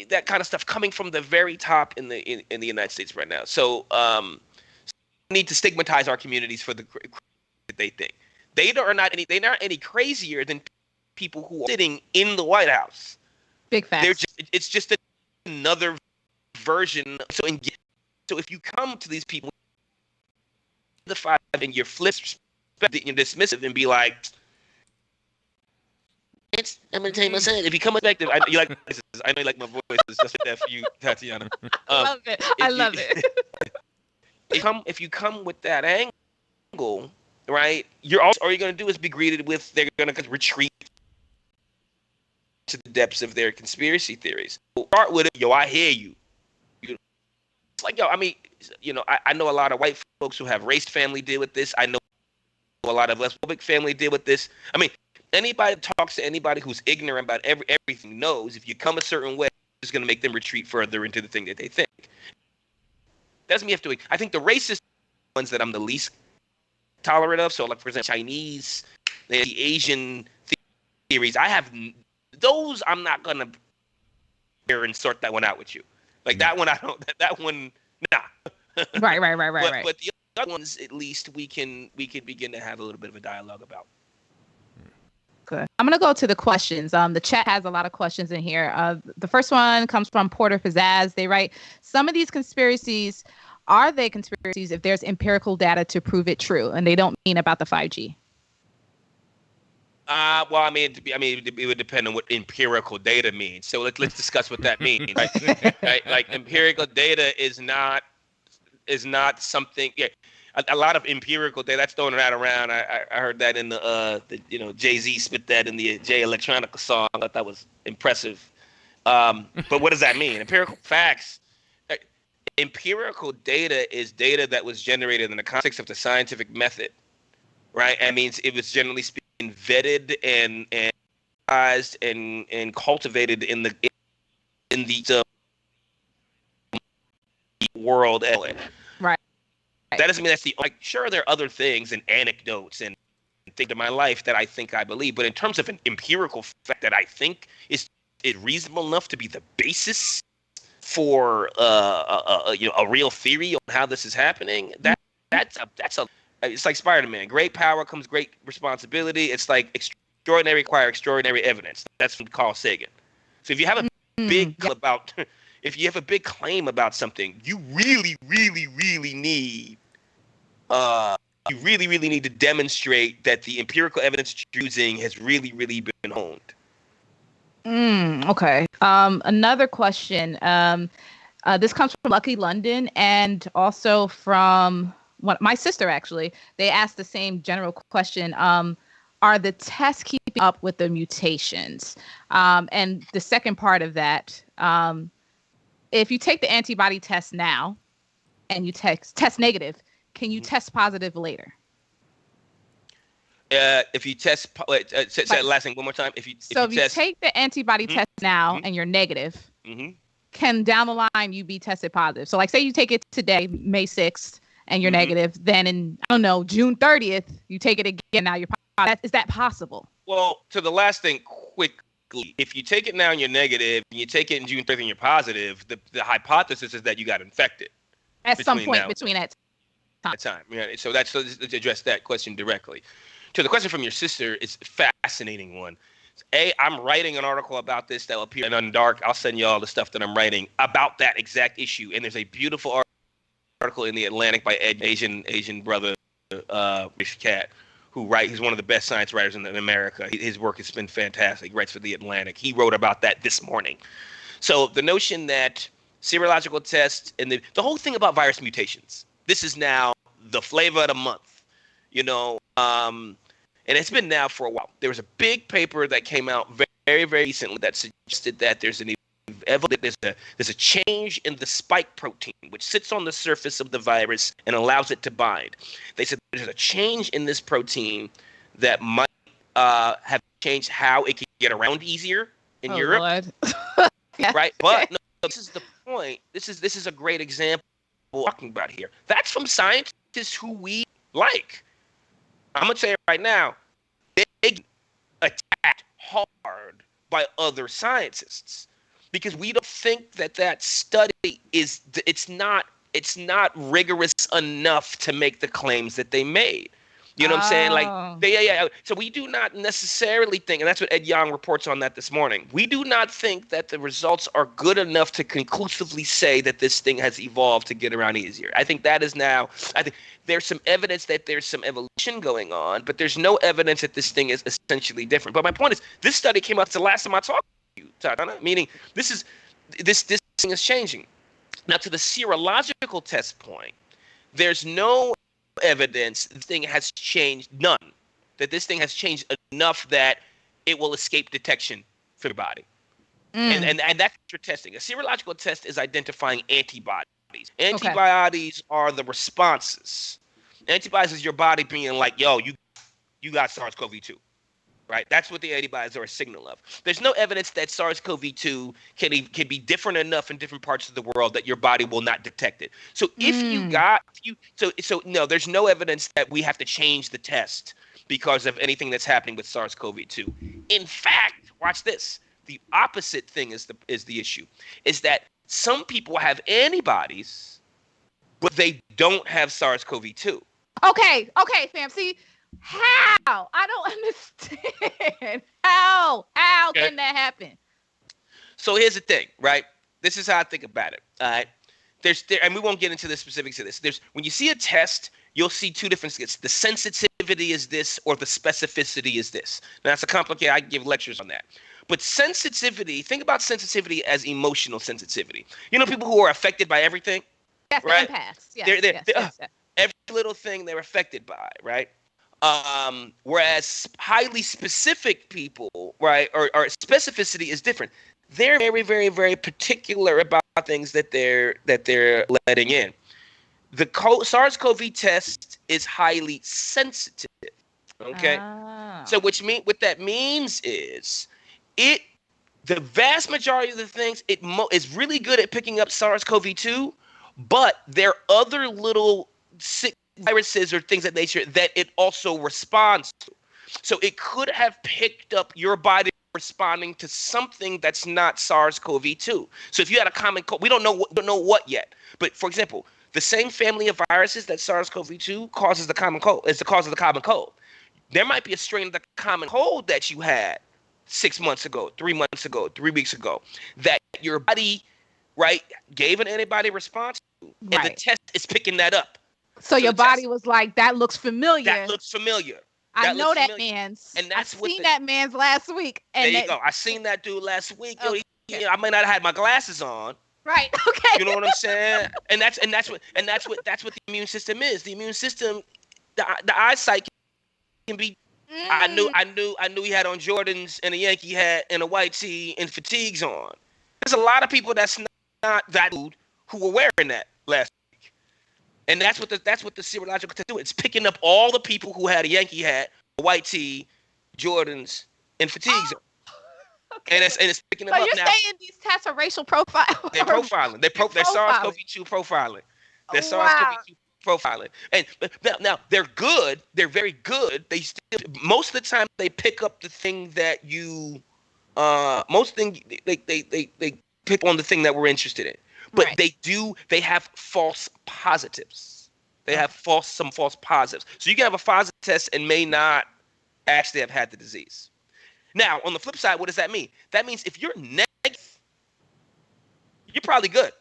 that kind of stuff coming from the very top in the United States right now. So we need to stigmatize our communities for the that they think they're not any crazier than people who are sitting in the White House. Big facts. It's just another version. So if you come to these people, the five and you're dismissive and be like, I'm gonna tell you my son. If you come effective, I know you like my voice. It's just that for you, Tatiana. I love it. I love it. If you come with that angle, right? All you're gonna do is be greeted with they're gonna retreat to the depths of their conspiracy theories. Start with it, I hear you. It's like, I mean, I know a lot of white folks who have race family deal with this. I know a lot of lesbian family deal with this. I mean, anybody that talks to anybody who's ignorant about everything knows if you come a certain way, it's going to make them retreat further into the thing that they think. Doesn't mean you have to. I think the racist ones that I'm the least tolerant of, so like for example, Chinese, the Asian theories, those I'm not going to here and sort that one out with you. Like that one, nah. Right. But the other ones, at least we can begin to have a little bit of a dialogue about. Good. I'm gonna go to the questions. The chat has a lot of questions in here. The first one comes from Porter Pizzazz. They write, some of these conspiracies, are they conspiracies if there's empirical data to prove it true? And they don't mean about the 5G. Well, I mean, it would depend on what empirical data means. So let's discuss what that means. Right? Like empirical data is not something. Yeah, a lot of empirical data that's throwing that around. I heard that in the Jay-Z spit that in the Jay Electronica song. I thought that was impressive. But what does that mean? Empirical facts. Empirical data is data that was generated in the context of the scientific method, right? That means it was generally speaking vetted and cultivated in the world. Right. That doesn't mean that's sure there are other things and anecdotes and things in my life that I think I believe, but in terms of an empirical fact that I think is reasonable enough to be the basis for a real theory on how this is happening, that's it's like Spider-Man. Great power comes great responsibility. It's like extraordinary require extraordinary evidence. That's what Carl Sagan. So if you have a big claim about something, you really, really, really need to demonstrate that the empirical evidence you're using has really, really been honed. Okay. Another question. This comes from Lucky London and also from my sister, actually. They asked the same general question. Are the tests keeping up with the mutations? And the second part of that, if you take the antibody test now and you test negative, can you test positive later? If you test, say that last thing one more time. If you take the antibody test now and you're negative, can down the line you be tested positive? So like say you take it today, May 6th, and you're negative, then in, I don't know, June 30th, you take it again, now you're positive. Is that possible? Well, to the last thing quickly, if you take it now and you're negative, and you take it in June 30th and you're positive, the hypothesis is that you got infected. At some point between that time. Yeah, so let's address that question directly. To the question from your sister, it's a fascinating one. I'm writing an article about this that will appear in Undark. I'll send you all the stuff that I'm writing about that exact issue. And there's a beautiful article in the Atlantic by Asian brother, Rich Cat, He's one of the best science writers in America. His work has been fantastic. He writes for The Atlantic. He wrote about that this morning. So the notion that serological tests and the whole thing about virus mutations, this is now the flavor of the month, and it's been now for a while. There was a big paper that came out very, very recently that suggested that there's a change in the spike protein, which sits on the surface of the virus and allows it to bind. They said there's a change in this protein that might have changed how it can get around easier in Europe. Lord. Yeah. Right? But no, this is the point. This is a great example of what we're talking about here. That's from scientists who we like. I'm going to tell you right now, they get attacked hard by other scientists because we don't think that study it's not rigorous enough to make the claims that they made. You know what I'm saying? Like, So we do not necessarily think, and that's what Ed Young reports on that this morning. We do not think that the results are good enough to conclusively say that this thing has evolved to get around easier. I think that is now, I think there's some evidence that there's some evolution going on, but there's no evidence that this thing is essentially different. But my point is, this study came out the last time I talked to you, Tadana, meaning this thing is changing. Now, to the serological test point, there's no evidence this thing has changed, none, that this thing has changed enough that it will escape detection for the body. And that's what you're testing. A serological test is identifying antibodies. Antibodies are the responses. Antibodies is your body being like, yo, you got SARS-CoV-2. Right? That's what the antibodies are a signal of. There's no evidence that SARS-CoV-2 can be different enough in different parts of the world that your body will not detect it. So no, there's no evidence that we have to change the test because of anything that's happening with SARS-CoV-2. In fact, watch this. The opposite thing is the issue, is that some people have antibodies, but they don't have SARS-CoV-2. Okay, fam. See, how? I don't understand. How can that happen? So here's the thing, right? This is how I think about it. All right. And we won't get into the specifics of this. When you see a test, you'll see two different things. The sensitivity is this, or the specificity is this. Now, that's a complicated. I can give lectures on that. But sensitivity, think about sensitivity as emotional sensitivity. You know, people who are affected by everything, yes, right? Empaths. Yes. Every little thing they're affected by, right? Whereas highly specific people, right, or specificity is different. They're very, very, very particular about things that they're letting in. The SARS-CoV test is highly sensitive. Okay, so what that means is the vast majority of the things is really good at picking up SARS-CoV-2, but there are other little sick viruses or things of that nature that it also responds to. So it could have picked up your body responding to something that's not SARS-CoV-2. So if you had a common cold, we don't know what yet. But for example, the same family of viruses that SARS-CoV-2 causes the common cold is the cause of the common cold. There might be a strain of the common cold that you had 6 months ago, 3 months ago, 3 weeks ago, that your body, right, gave an antibody response to, and the test is picking that up. So your body was like, that looks familiar. That looks familiar. I know that man's. And that's I've seen that man's last week. And there you go. I seen that dude last week. Okay. Yo, I may not have had my glasses on. Right. Okay. You know what I'm saying? And that's what the immune system is. The immune system, the eyesight can be. I knew he had on Jordans and a Yankee hat and a white tee and fatigues on. There's a lot of people that's not that dude who were wearing that last week. And that's what the serological test do. It's picking up all the people who had a Yankee hat, a white tee, Jordans, and fatigues on. Okay. And it's picking them up now. So you're saying these tests are racial profiling? They're profiling. They're SARS-CoV-2 profiling. They're SARS-CoV-2 profiling. And now they're good. They're very good. They still, most of the time they pick up the thing that you they pick on the thing that we're interested in. But they have false positives. They have some false positives. So you can have a positive test and may not actually have had the disease. Now, on the flip side, what does that mean? That means if you're negative, you're probably good.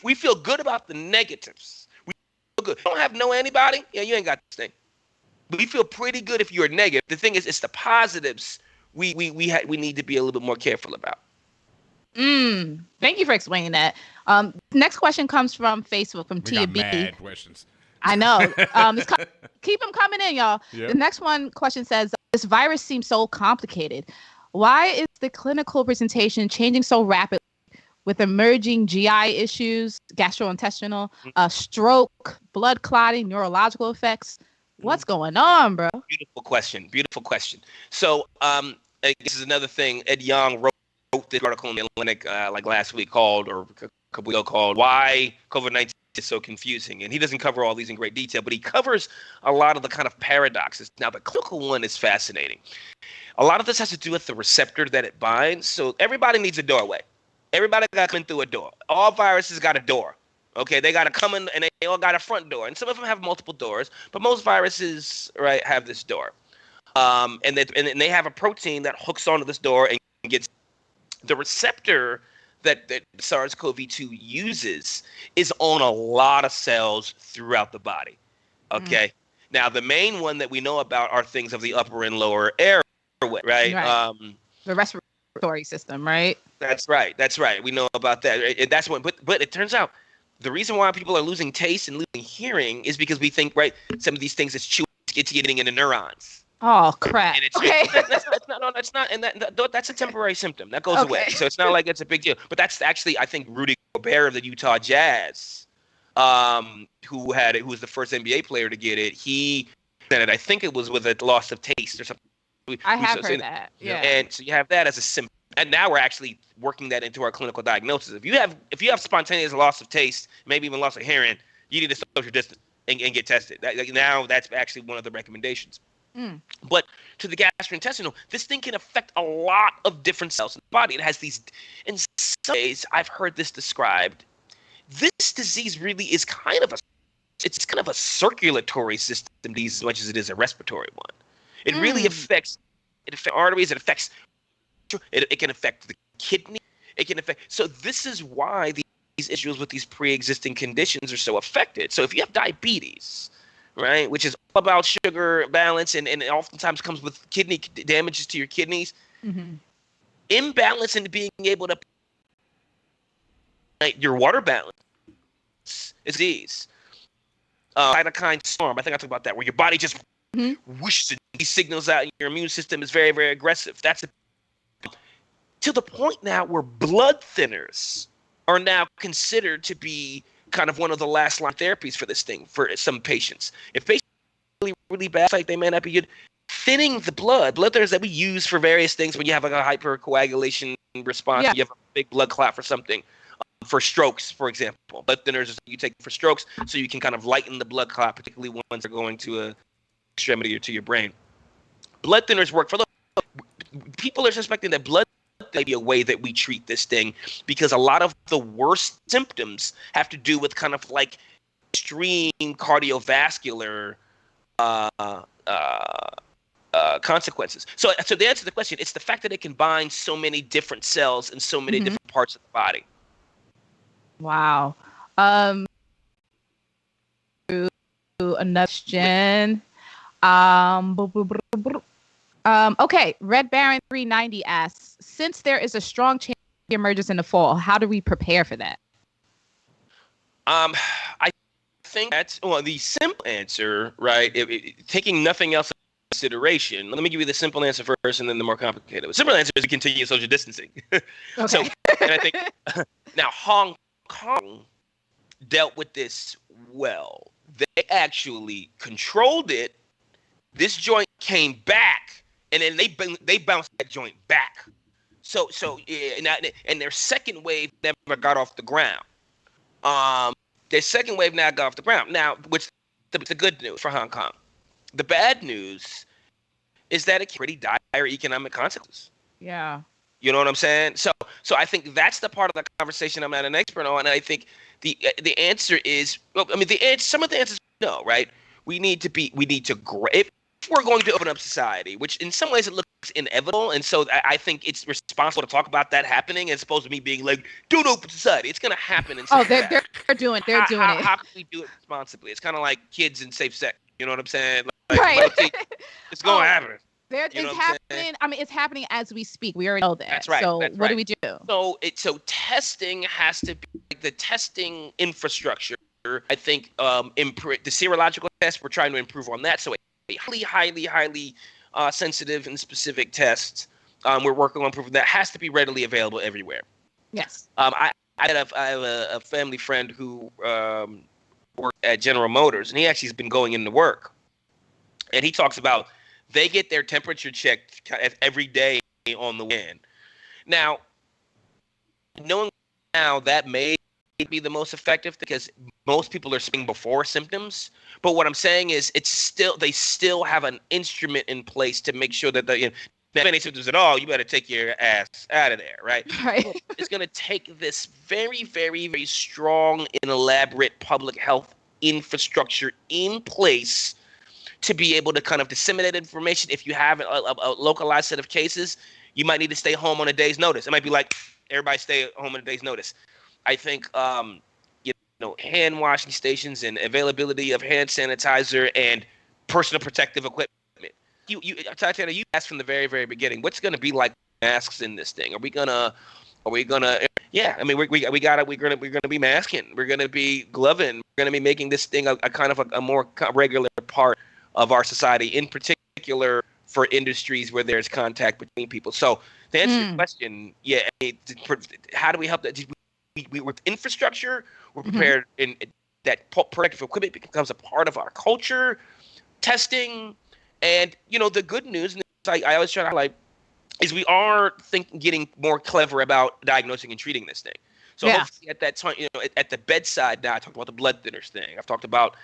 We feel good about the negatives. We feel good. You don't have no antibody? Yeah, you ain't got this thing. We feel pretty good if you're negative. The thing is, it's the positives we need to be a little bit more careful about. Thank you for explaining that. Next question comes from Facebook from Tia B. Mad questions. I know. Keep them coming in, y'all. Yep. The next question says, this virus seems so complicated. Why is the clinical presentation changing so rapidly with emerging GI issues, gastrointestinal, stroke, blood clotting, neurological effects? What's going on, bro? Beautiful question. So this is another thing. Ed Young wrote this article in the Atlantic like last week called Why COVID-19 is so confusing. And he doesn't cover all these in great detail, but he covers a lot of the kind of paradoxes. Now, the clinical one is fascinating. A lot of this has to do with the receptor that it binds. So everybody needs a doorway. Everybody got to come in through a door. All viruses got a door. Okay, they got to come in, and they all got a front door. And some of them have multiple doors, but most viruses, right, have this door. And they have a protein that hooks onto this door and gets the receptor that SARS-CoV-2 uses is on a lot of cells throughout the body. Okay. Now, the main one that we know about are things of the upper and lower airway, right? The respiratory system, right? That's right. We know about that. That's one. But it turns out the reason why people are losing taste and losing hearing is because we think, right, some of these things is chewing, it's getting into neurons. Oh, crap. And that's not, and that's a temporary symptom. That goes away. So it's not like it's a big deal. But that's actually, I think, Rudy Gobert of the Utah Jazz, who was the first NBA player to get it. He said it, I think it was with a loss of taste or something. I have heard that. Yeah. And so you have that as a symptom. And now we're actually working that into our clinical diagnosis. If you have spontaneous loss of taste, maybe even loss of hearing, you need to social distance and get tested. Now that's actually one of the recommendations. But to the gastrointestinal, this thing can affect a lot of different cells in the body. It has these, in some ways, I've heard this described. This disease really is kind of a circulatory system disease as much as it is a respiratory one. It really affects arteries. It affects. It can affect the kidney. It can affect. So this is why these issues with these pre-existing conditions are so affected. So if you have diabetes, right, which is all about sugar balance and it oftentimes comes with kidney damages to your kidneys, imbalance in being able to your water balance is disease. Cytokine storm. I think I talked about that, where your body just whooshes these signals out, and your immune system is very, very aggressive. That's to the point now where blood thinners are now considered to be kind of one of the last line therapies for this thing for some patients. If patients are really, really bad, like they may not be good, thinning the blood thinners that we use for various things when you have like a hypercoagulation response, you have a big blood clot for something, for strokes, for example. Blood thinners you take for strokes so you can kind of lighten the blood clot, particularly ones that are going to a extremity or to your brain. Blood thinners work for people are suspecting that blood may be a way that we treat this thing, because a lot of the worst symptoms have to do with kind of like extreme cardiovascular consequences. So the answer to the question, it's the fact that it can bind so many different cells in so many different parts of the body. Wow. Another question. Okay, Red Baron 390 asks, since there is a strong chance it emerges in the fall, how do we prepare for that? I think that's the simple answer, right? Taking nothing else into consideration. Let me give you the simple answer first, and then the more complicated. The simple answer is to continue social distancing. Okay. So, and I think now Hong Kong dealt with this well. They actually controlled it. This joint came back, and then they bounced that joint back. So and their second wave never got off the ground. Their second wave now got off the ground. Now, which the good news for Hong Kong. The bad news is that it can pretty dire economic consequences. Yeah. You know what I'm saying? So I think that's the part of the conversation I'm not an expert on, and I think the answer is, some of the answers no, right? We need to we're going to open up society, which in some ways it looks inevitable. And so I think it's responsible to talk about that happening as opposed to me being like, don't open society. It's going to happen. They're doing it. How can we do it responsibly? It's kind of like kids and safe sex. You know what I'm saying? Like, right. It's going to happen. It's happening. I mean, it's happening as we speak. We already know that. That's right. So what do we do? So testing has to be the testing infrastructure. I think the serological test, we're trying to improve on that. So a highly sensitive and specific test, we're working on improving that. Has to be readily available everywhere. Yes. I have a family friend who worked at General Motors, and he actually has been going into work. And he talks about they get their temperature checked every day on the way in. Now, knowing now that may be the most effective because most people are seeing before symptoms. But what I'm saying is they still have an instrument in place to make sure that if any symptoms at all, you better take your ass out of there, right? Right. It's going to take this very, very, very strong and elaborate public health infrastructure in place to be able to kind of disseminate information. If you have a localized set of cases, you might need to stay home on a day's notice. It might be like, everybody stay home on a day's notice. I think, hand washing stations and availability of hand sanitizer and personal protective equipment. Tatiana, you asked from the very, very beginning, what's going to be like masks in this thing? Are we gonna? Yeah, I mean, we're gonna be masking. We're gonna be gloving. We're gonna be making this thing a kind of a more regular part of our society, in particular for industries where there's contact between people. So to answer your question, how do we help that? We with infrastructure, we're prepared in that protective equipment becomes a part of our culture, testing, and the good news, and I always try to highlight, is we are getting more clever about diagnosing and treating this thing. So hopefully at that time, at the bedside now, I talked about the blood thinners thing. I've talked about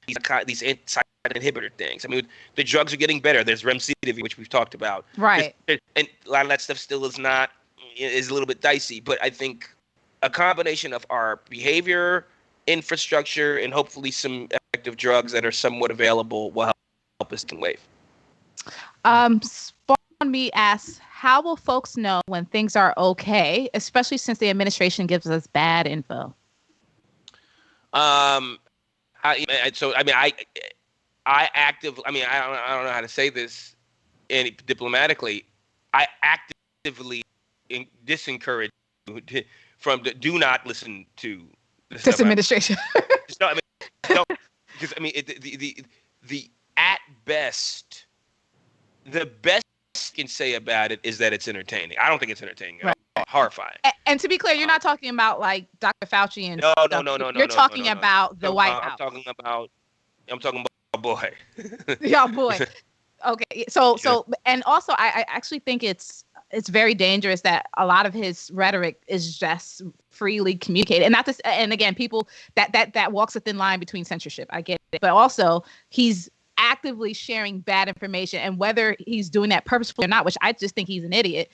these anti inhibitor things. I mean, the drugs are getting better. There's remdesivir, which we've talked about. Right. And a lot of that stuff still is a little bit dicey. But I think a combination of our behavior, infrastructure, and hopefully some effective drugs that are somewhat available will help us in wave. Spawn Me asks, how will folks know when things are okay, especially since the administration gives us bad info? I don't know how to say this diplomatically. I actively disencourage you do not listen to this administration. Because at best, the best you can say about it is that it's entertaining. I don't think it's entertaining at all. Horrifying. And to be clear, you're not talking about like Dr. Fauci and no. You're talking about the White House. I'm talking about boy. Yeah, boy. Okay. So and also I actually think it's very dangerous that a lot of his rhetoric is just freely communicated. And again, people that walks a thin line between censorship. I get it. But also he's actively sharing bad information, and whether he's doing that purposefully or not, which I just think he's an idiot,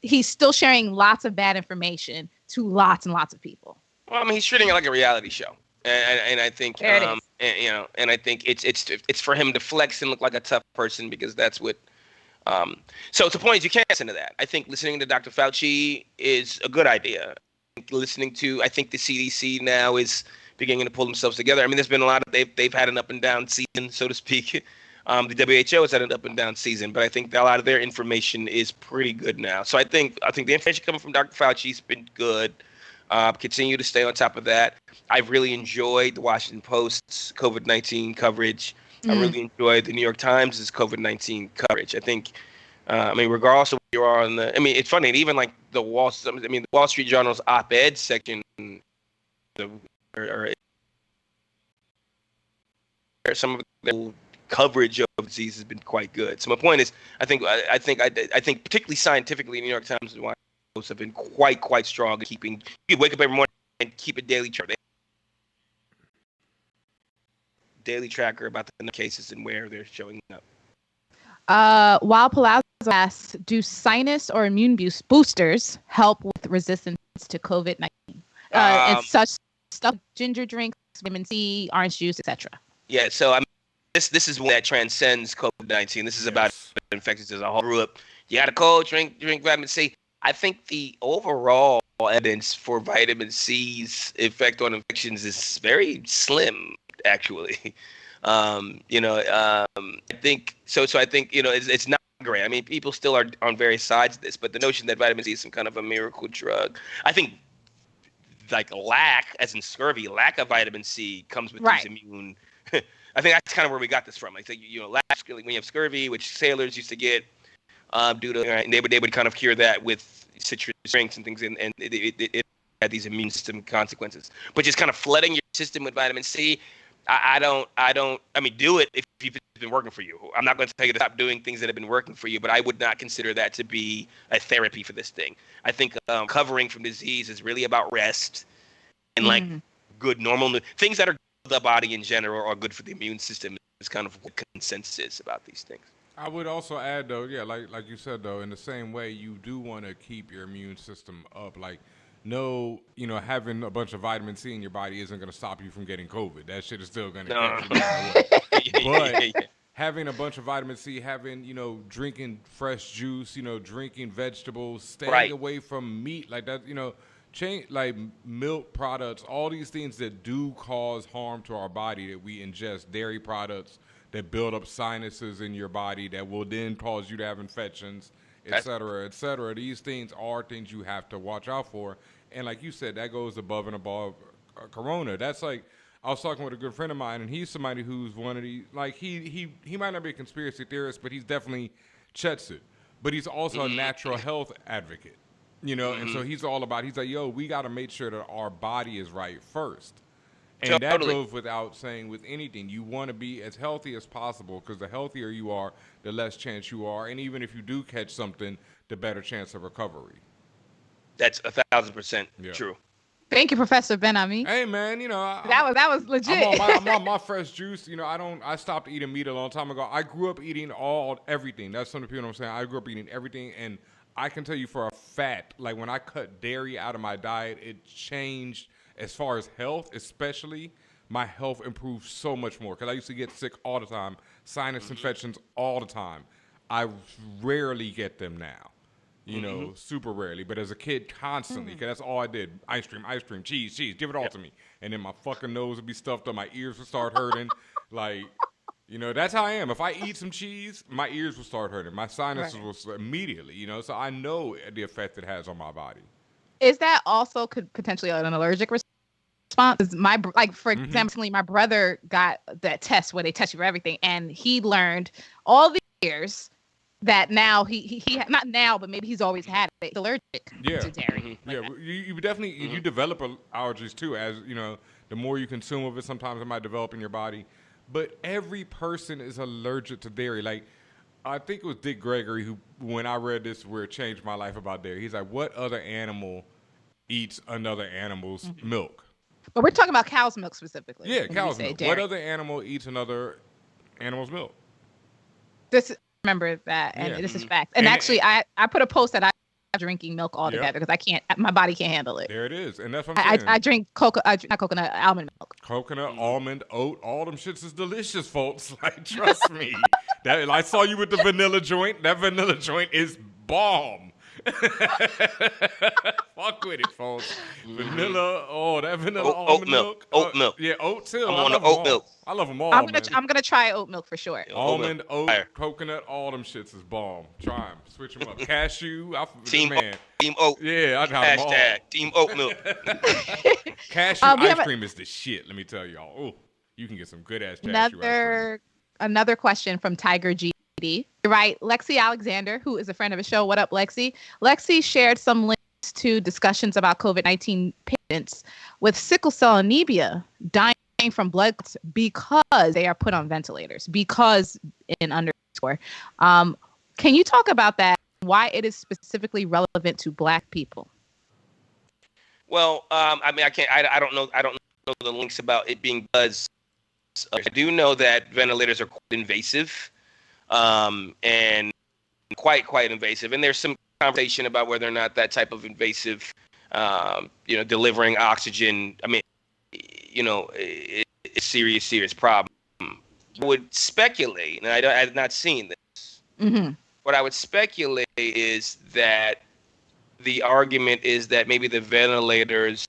he's still sharing lots of bad information to lots and lots of people. Well, I mean, he's treating it like a reality show. And I think, and I think it's for him to flex and look like a tough person, because that's what. So the point is, you can't listen to that. I think listening to Dr. Fauci is a good idea. I think the CDC now is beginning to pull themselves together. I mean, there's been a lot of they've had an up and down season, so to speak. The WHO has had an up and down season, but I think a lot of their information is pretty good now. So I think the information coming from Dr. Fauci has been good. Continue to stay on top of that. I've really enjoyed the Washington Post's COVID-19 coverage. I really enjoyed the New York Times' COVID-19 coverage. I think, regardless of where you are on it's funny, even like the Wall Street Journal's op-ed section, or some of the coverage of disease has been quite good. So my point is, I think particularly scientifically, New York Times and Washington Post have been quite strong at keeping. You wake up every morning and keep a daily tracker about the cases and where they're showing up. While Palazzo asks, do sinus or immune boosters help with resistance to COVID-19? And such stuff, ginger drinks, vitamin C, orange juice, etc. Yeah, so this is one that transcends COVID-19. This is about infections as a whole. Grew up, you got a cold, drink vitamin C. I think the overall evidence for vitamin C's effect on infections is very slim, actually. I think so. So I think it's not great. I mean, people still are on various sides of this, but the notion that vitamin C is some kind of a miracle drug, I think, like lack, as in scurvy, lack of vitamin C comes with these immune. I think that's kind of where we got this from. Like, lack, when you have scurvy, which sailors used to get due to, and they would kind of cure that with citrus drinks and things, and it had these immune system consequences. But just kind of flooding your system with vitamin C, I mean, do it if it's been working for you. I'm not going to tell you to stop doing things that have been working for you, but I would not consider that to be a therapy for this thing. I think recovering from disease is really about rest and like good normal things that are good for the body in general are good for the immune system. Is kind of what consensus is about these things. I would also add, though, like you said, though, in the same way, you do want to keep your immune system up. Like, no, having a bunch of vitamin C in your body isn't going to stop you from getting COVID. That shit is still going to catch you. But having a bunch of vitamin C, drinking fresh juice, drinking vegetables, staying away from meat, like that, change, like milk products, all these things that do cause harm to our body that we ingest, dairy products that build up sinuses in your body that will then cause you to have infections, et cetera, et cetera. These things are things you have to watch out for. And like you said, that goes above and above Corona. That's like, I was talking with a good friend of mine, and he's somebody who's one of these, like he might not be a conspiracy theorist, but he's definitely checks it. But he's also a natural health advocate, and so he's all about, he's like, yo, we got to make sure that our body is right first. And that goes without saying with anything. You want to be as healthy as possible because the healthier you are, the less chance you are. And even if you do catch something, the better chance of recovery. That's 1,000% true. Thank you, Professor Ben-Ami. Hey, man, that was legit. I'm on my fresh juice. I stopped eating meat a long time ago. I grew up eating everything. That's some of the people I'm saying. I grew up eating everything. And I can tell you for a fact, like when I cut dairy out of my diet, it changed. As far as health, especially, my health improved so much more. Because I used to get sick all the time, sinus infections all the time. I rarely get them now, super rarely. But as a kid, constantly, because that's all I did. Ice cream, cheese, give it all to me. And then my fucking nose would be stuffed up, my ears would start hurting. Like, that's how I am. If I eat some cheese, my ears will start hurting. My sinuses will immediately, so I know the effect it has on my body. Is that also could potentially an allergic response? For example, my brother got that test where they test you for everything, and he learned all the years that now he not now, but maybe he's always had it. He's allergic to dairy. You definitely you develop allergies too, as the more you consume of it. Sometimes it might develop in your body, but every person is allergic to dairy. Like, I think it was Dick Gregory who, when I read this, where it changed my life about dairy. He's like, what other animal eats another animal's milk? But we're talking about cow's milk specifically. Yeah, cow's milk. What other animal eats another animal's milk? Remember that, and this is fact. And actually, I put a post that I'm drinking milk altogether because my body can't handle it. There it is, and that's what I'm saying. I drink not coconut, almond milk. Coconut, almond, oat, all them shits is delicious, folks. Like, trust me. I saw you with the vanilla joint. That vanilla joint is bomb. Fuck with it, folks. Vanilla, that vanilla almond milk. Oat milk. Yeah, oat too. I'm on the oat milk. I love them all. I'm gonna try oat milk for sure. Almond, oat, coconut, all them shits is bomb. Try them. Switch them up. Cashew. Team oat. Yeah, I got them all. Hashtag Team oat milk. Cashew ice cream is the shit. Let me tell y'all. Oh, you can get some good ass cashew ice cream. Another question from Tiger G. Right, Lexi Alexander, who is a friend of the show. What up, Lexi? Lexi shared some links to discussions about COVID-19 patients with sickle cell anemia dying from blood clots because they are put on ventilators. Because in underscore, can you talk about that? Why it is specifically relevant to Black people? Well, I mean, I don't know the links about it being because I do know that ventilators are quite invasive. And quite invasive. And there's some conversation about whether or not that type of invasive, delivering oxygen, I mean, it's a serious problem. would speculate, and I have not seen this. Mm-hmm. What I would speculate is that the argument is that maybe the ventilators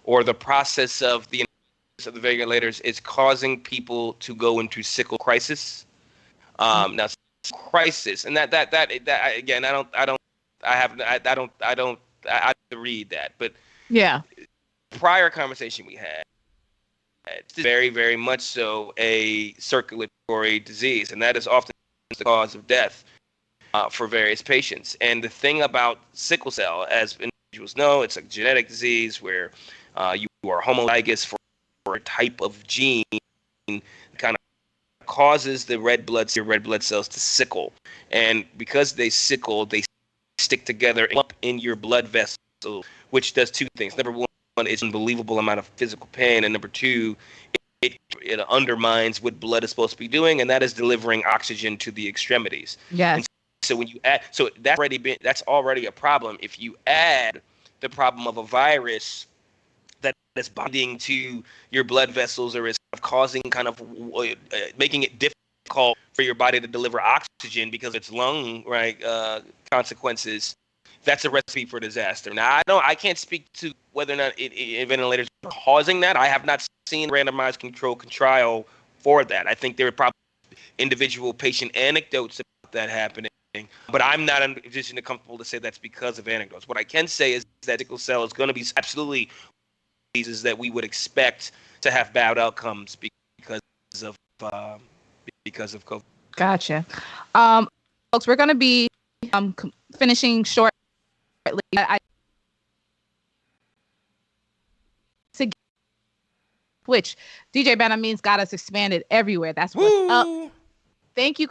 or the process of the ventilators is causing people to go into sickle crisis. Now, crisis, and that again, I have to read that, but yeah, prior conversation we had, it's very, very much so a circulatory disease, and that is often the cause of death for various patients. And the thing about sickle cell, as individuals know, it's a genetic disease where you are homozygous for a type of gene kind of causes the your red blood cells to sickle. And because they sickle, they stick together up in your blood vessel, which does two things. Number one, it's an unbelievable amount of physical pain, and number two, it undermines what blood is supposed to be doing, and that is delivering oxygen to the extremities. Yes. And so when you add, so that's already a problem. If you add the problem of a virus that is binding to your blood vessels or is causing making it difficult for your body to deliver oxygen because of its lung consequences, that's a recipe for disaster. Now, I can't speak to whether or not ventilators are causing that. I have not seen randomized controlled trial for that. I think there are probably individual patient anecdotes about that happening, but I'm not in a position to comfortable to say that's because of anecdotes. What I can say is that sickle cell is going to be absolutely diseases that we would expect to have bad outcomes because of COVID. Gotcha. Folks, we're going to be finishing shortly. Which DJ Benjamin's got us expanded everywhere. That's what's up. Thank you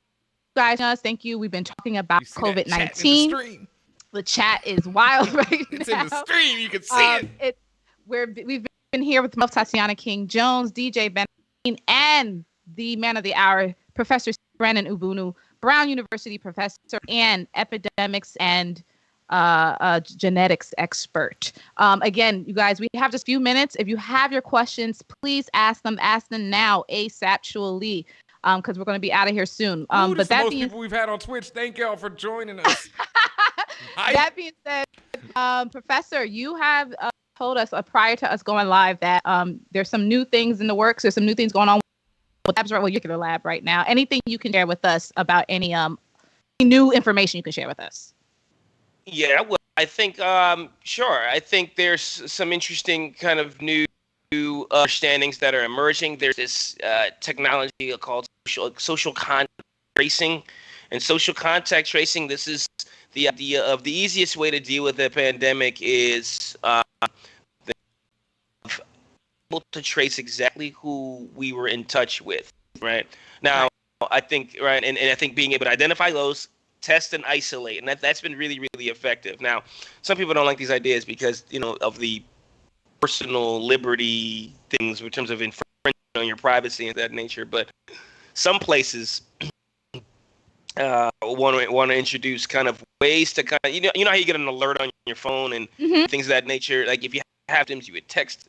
guys. Thank you. We've been talking about COVID-19. The chat is wild right now. It's in the stream. You can see it. We've been here with Tatiana King-Jones, DJ Benjamin, and the man of the hour, Professor Brennan Ogbunu, Brown University professor and epidemics and genetics expert. Again, you guys, we have just a few minutes. If you have your questions, please ask them now, ASAPually, because we're going to be out of here soon. But that most people we've had on Twitch. Thank y'all for joining us. That being said, Professor, you have told us prior to us going live that there's some new things in the works. There's some new things going on with labs, right? Well, your lab right now. Anything you can share with us about any new information you can share with us? Yeah, well, I think, sure. I think there's some interesting kind of new understandings that are emerging. There's this technology called social contact tracing. And social contact tracing, this is the idea of the easiest way to deal with the pandemic is able to trace exactly who we were in touch with, right? Now, I think, right, and I think being able to identify those, test and isolate, and that's been really, really effective. Now, some people don't like these ideas because, of the personal liberty things in terms of infringement on your privacy and that nature, but some places want to introduce kind of ways to kind of, you know how you get an alert on your phone and things of that nature. Like if you have them, you would text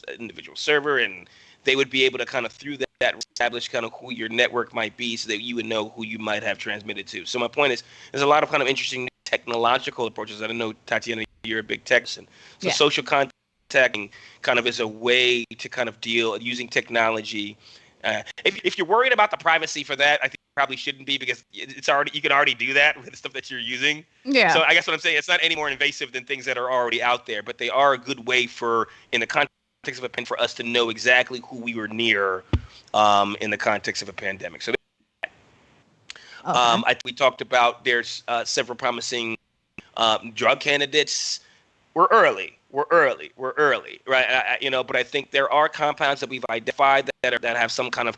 an individual server, and they would be able to kind of through that establish kind of who your network might be, so that you would know who you might have transmitted to. So my point is, there's a lot of kind of interesting technological approaches. I don't know, Tatiana, you're a big tech person. So social contacting kind of is a way to kind of deal using technology. If you're worried about the privacy for that, I think you probably shouldn't be, because you can already do that with the stuff that you're using. Yeah. So I guess what I'm saying, it's not any more invasive than things that are already out there, but they are a good way in the context of a for us to know exactly who we were near in the context of a pandemic. So we talked about there's several promising drug candidates. We're early, right? But I think there are compounds that we've identified that have some kind of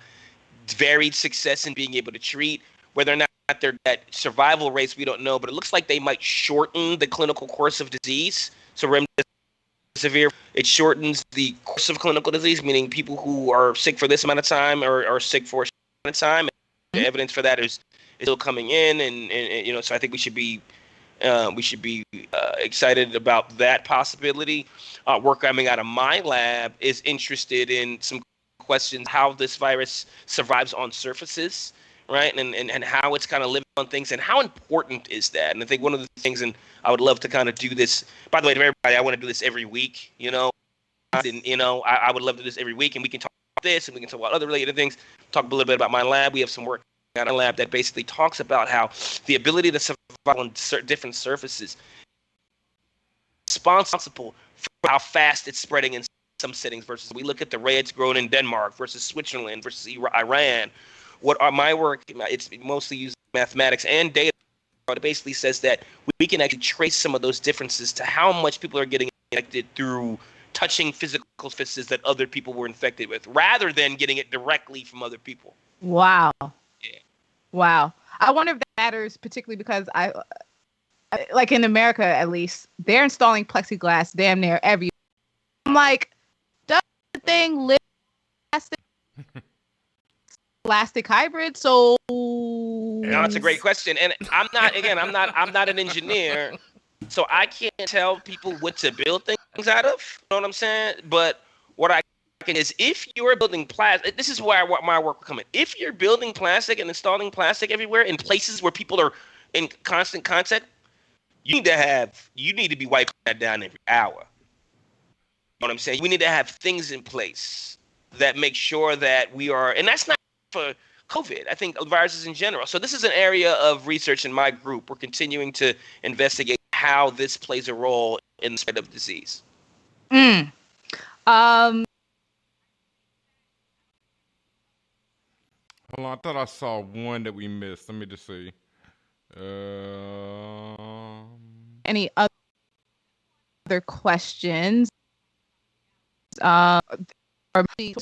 varied success in being able to treat. Whether or not they're at survival rates, we don't know, but it looks like they might shorten the clinical course of disease. So remdesivir, it shortens the course of clinical disease, meaning people who are sick for this amount of time are sick for a amount of time. And the evidence for that is still coming in, and so I think we should be excited about that possibility. Work coming out of my lab is interested in some questions how this virus survives on surfaces, right? And how it's kind of living on things, and how important is that? And I think one of the things, and I would love to kind of do this, by the way, to everybody, I want to do this every week, and, I would love to do this every week, and we can talk about this, and we can talk about other related things, talk a little bit about my lab. We have some work at a lab that basically talks about how the ability to survive on different surfaces is responsible for how fast it's spreading in some settings versus we look at the reds grown in Denmark versus Switzerland versus Iran. What are my work, it's mostly using mathematics and data. It basically says that we can actually trace some of those differences to how much people are getting infected through touching physical surfaces that other people were infected with, rather than getting it directly from other people. Wow. Yeah. Wow. I wonder if that matters, particularly because I like in America, at least, they're installing plexiglass damn near everywhere. I'm like, does the thing live plastic? Plastic hybrid? So That's a great question. And I'm not an engineer, so I can't tell people what to build things out of. You know what I'm saying? But what I can is, if you're building plastic, this is where my work will come in. If you're building plastic and installing plastic everywhere in places where people are in constant contact, you need to be wiping that down every hour. You know what I'm saying? We need to have things in place that make sure that we are, and that's not for COVID, I think viruses in general. So this is an area of research in my group. We're continuing to investigate how this plays a role in the spread of disease. Hold on, I thought I saw one that we missed. Let me just see. Any other questions? Or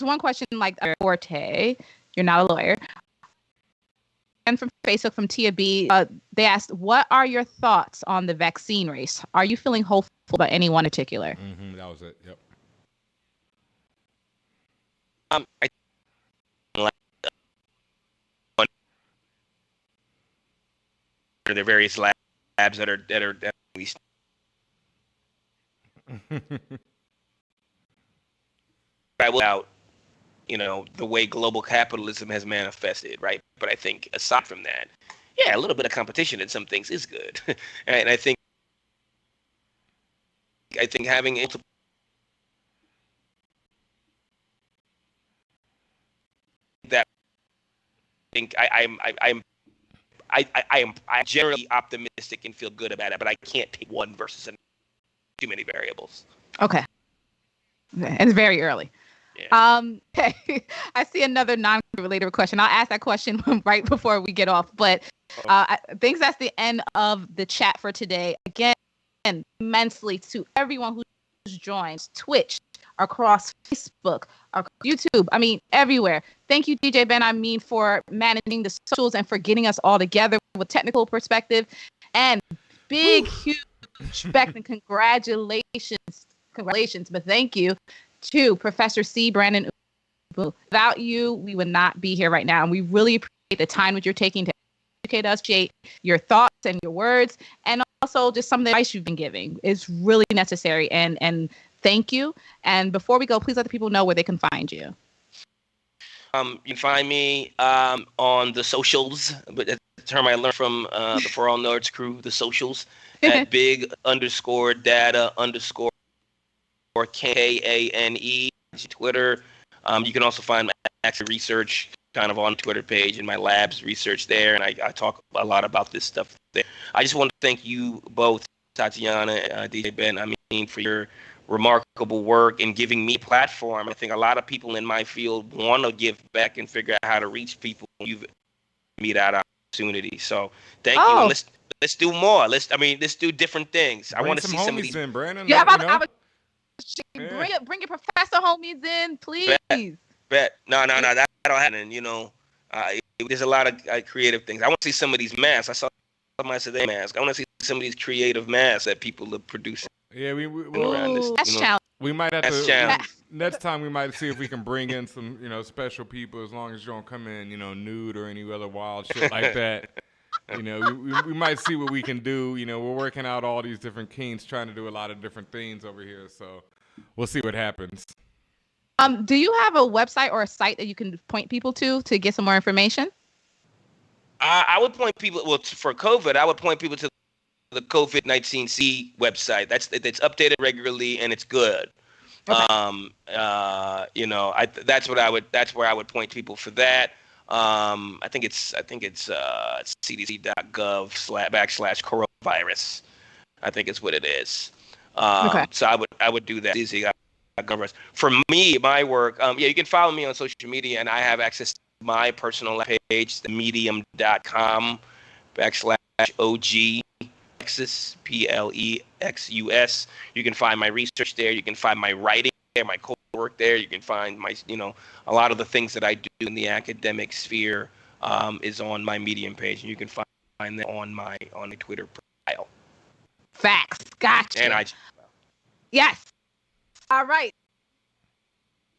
one question like Forte. You're not a lawyer. And from Facebook, from Tia B, they asked, what are your thoughts on the vaccine race? Are you feeling hopeful about any one in particular? Mm-hmm, that was it. Yep. There are various labs that are out, the way global capitalism has manifested, right? But I think aside from that, yeah, a little bit of competition in some things is good. And I think having that, I'm generally optimistic and feel good about it, but I can't pick one versus another. Too many variables. Okay. It's very early. Yeah. Okay. I see another non-related question. I'll ask that question right before we get off. But I think that's the end of the chat for today. Again, immensely to everyone who's joined Twitch, across Facebook, across YouTube. I mean, everywhere. Thank you, DJ Ben, for managing the socials and for getting us all together with technical perspective. And big, huge respect and congratulations. But thank you to Professor C. Brandon. Without you, we would not be here right now. And we really appreciate the time that you're taking to educate us, your thoughts and your words, and also just some of the advice you've been giving. It's really necessary. And thank you. And before we go, please let the people know where they can find you. You can find me on the socials, but that's the term I learned from the Forallnerds crew, the socials, at big_data_KANE, Twitter. You can also find my actual research kind of on Twitter page and my lab's research there, and I talk a lot about this stuff there. I just want to thank you both, Tatiana, DJ Ben, for your remarkable work and giving me a platform. I think a lot of people in my field want to give back and figure out how to reach people. You've made that opportunity. So thank you. And let's do more. Let's do different things. I want to see some of these. In, Brandon. Yeah, bring your professor homies in, please. Bet. No, that'll happen. There's a lot of creative things. I want to see some of these masks. I saw somebody say they mask. I want to see some of these creative masks that people are producing. Yeah, that's challenging. We might have to next time. We might see if we can bring in some, special people. As long as you don't come in, nude or any other wild shit like that. We might see what we can do. We're working out all these different kinks, trying to do a lot of different things over here. So we'll see what happens. Do you have a website or a site that you can point people to get some more information? I would point people, for COVID, I would point people to the COVID-19C website. That's updated regularly and it's good. Okay. That's where I would point people for that. I think it's cdc.gov/coronavirus. I think it's what it is. Okay. So I would do that. CDC.gov. For me, my work, you can follow me on social media, and I have access to my personal page, medium.com/OG Plexus, Plexus. You can find my research there. You can find my writing there, my co-work there. You can find my, a lot of the things that I do in the academic sphere is on my Medium page, and you can find that on my Twitter profile. Facts. Gotcha. And yes. All right.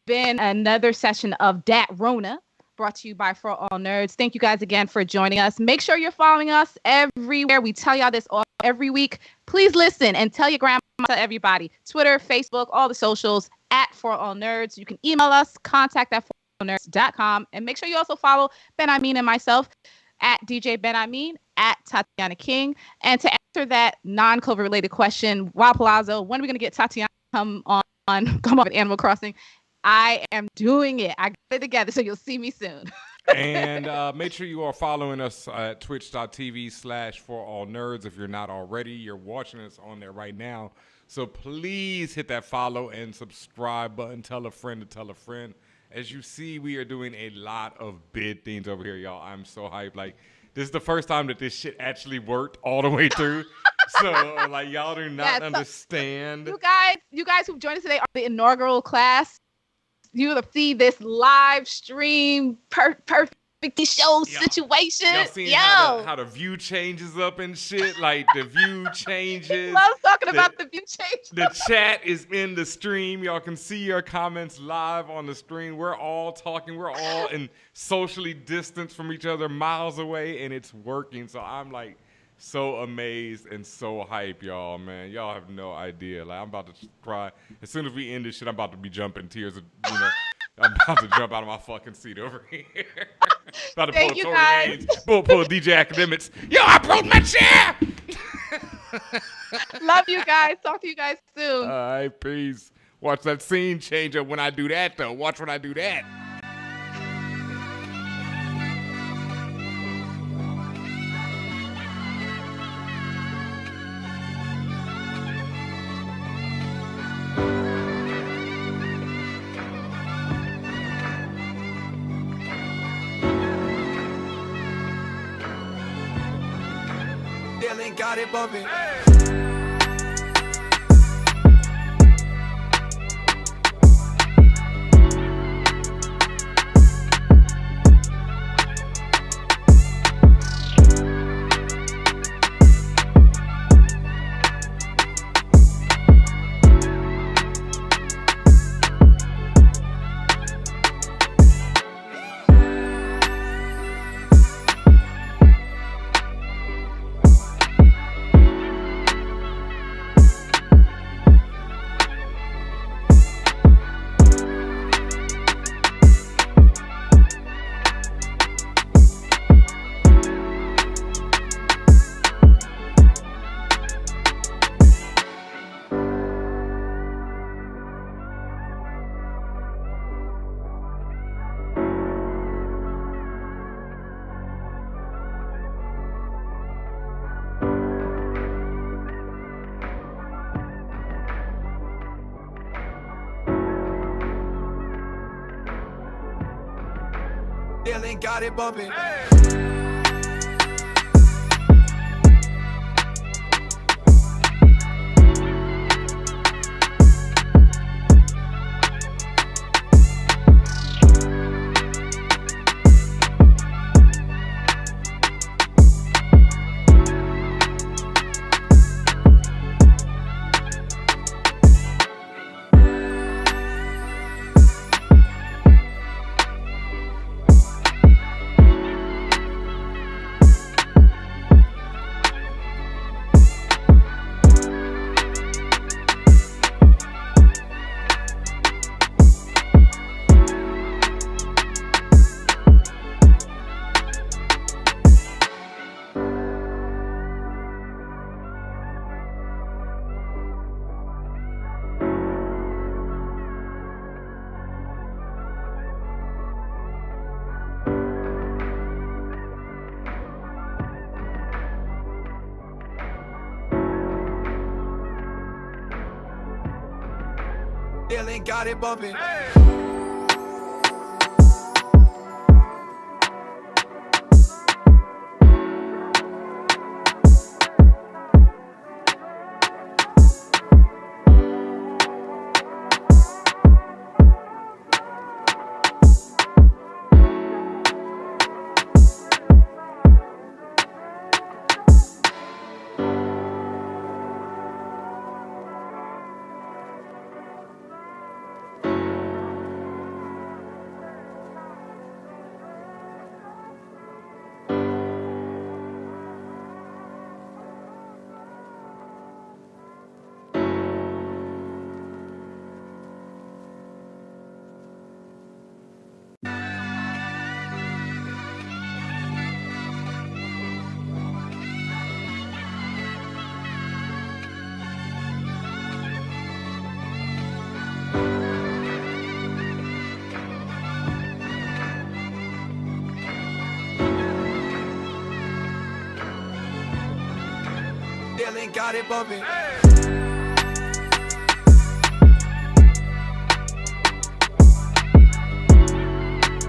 Been another session of Dat Rona, brought to you by Forallnerds. Thank you guys again for joining us. Make sure you're following us everywhere. We tell y'all this every week. Please listen and tell your grandma, tell everybody. Twitter, Facebook, all the socials @Forallnerds. You can email us, contact@forallnerds.com. And make sure you also follow Ben Amin and myself @DJ Ben Amin, @Tatiana King. And to answer that non-COVID related question, Wild Palazzo, when are we going to get Tatiana come off at Animal Crossing? I am doing it. I got it together, so you'll see me soon. And make sure you are following us at twitch.tv/forallnerds. If you're not already, you're watching us on there right now. So please hit that follow and subscribe button. Tell a friend to tell a friend. As you see, we are doing a lot of bid things over here, y'all. I'm so hyped. Like, this is the first time that this shit actually worked all the way through. So, like, y'all do not understand. You guys who've joined us today are the inaugural class. You will see this live stream perfect show situation. Y'all seen how the view changes up and shit? Like, the view changes. I love talking about the view changes. The chat is in the stream. Y'all can see your comments live on the stream. We're all talking. We're all in socially distanced from each other, miles away, and it's working. So I'm like so amazed and so hype, y'all, man. Y'all have no idea. Like, I'm about to cry. As soon as we end this shit, I'm about to be jumping tears. I'm about to jump out of my fucking seat over here. About to Thank pull you, Tory guys. Lanez, pull DJ Academics. Yo, I broke my chair! Love you guys. Talk to you guys soon. All right, peace. Watch that scene change up when I do that, though. Watch when I do that. Got it bumping. Dylan got it bumping. Dylan got it bumping. Dylan got it bumping.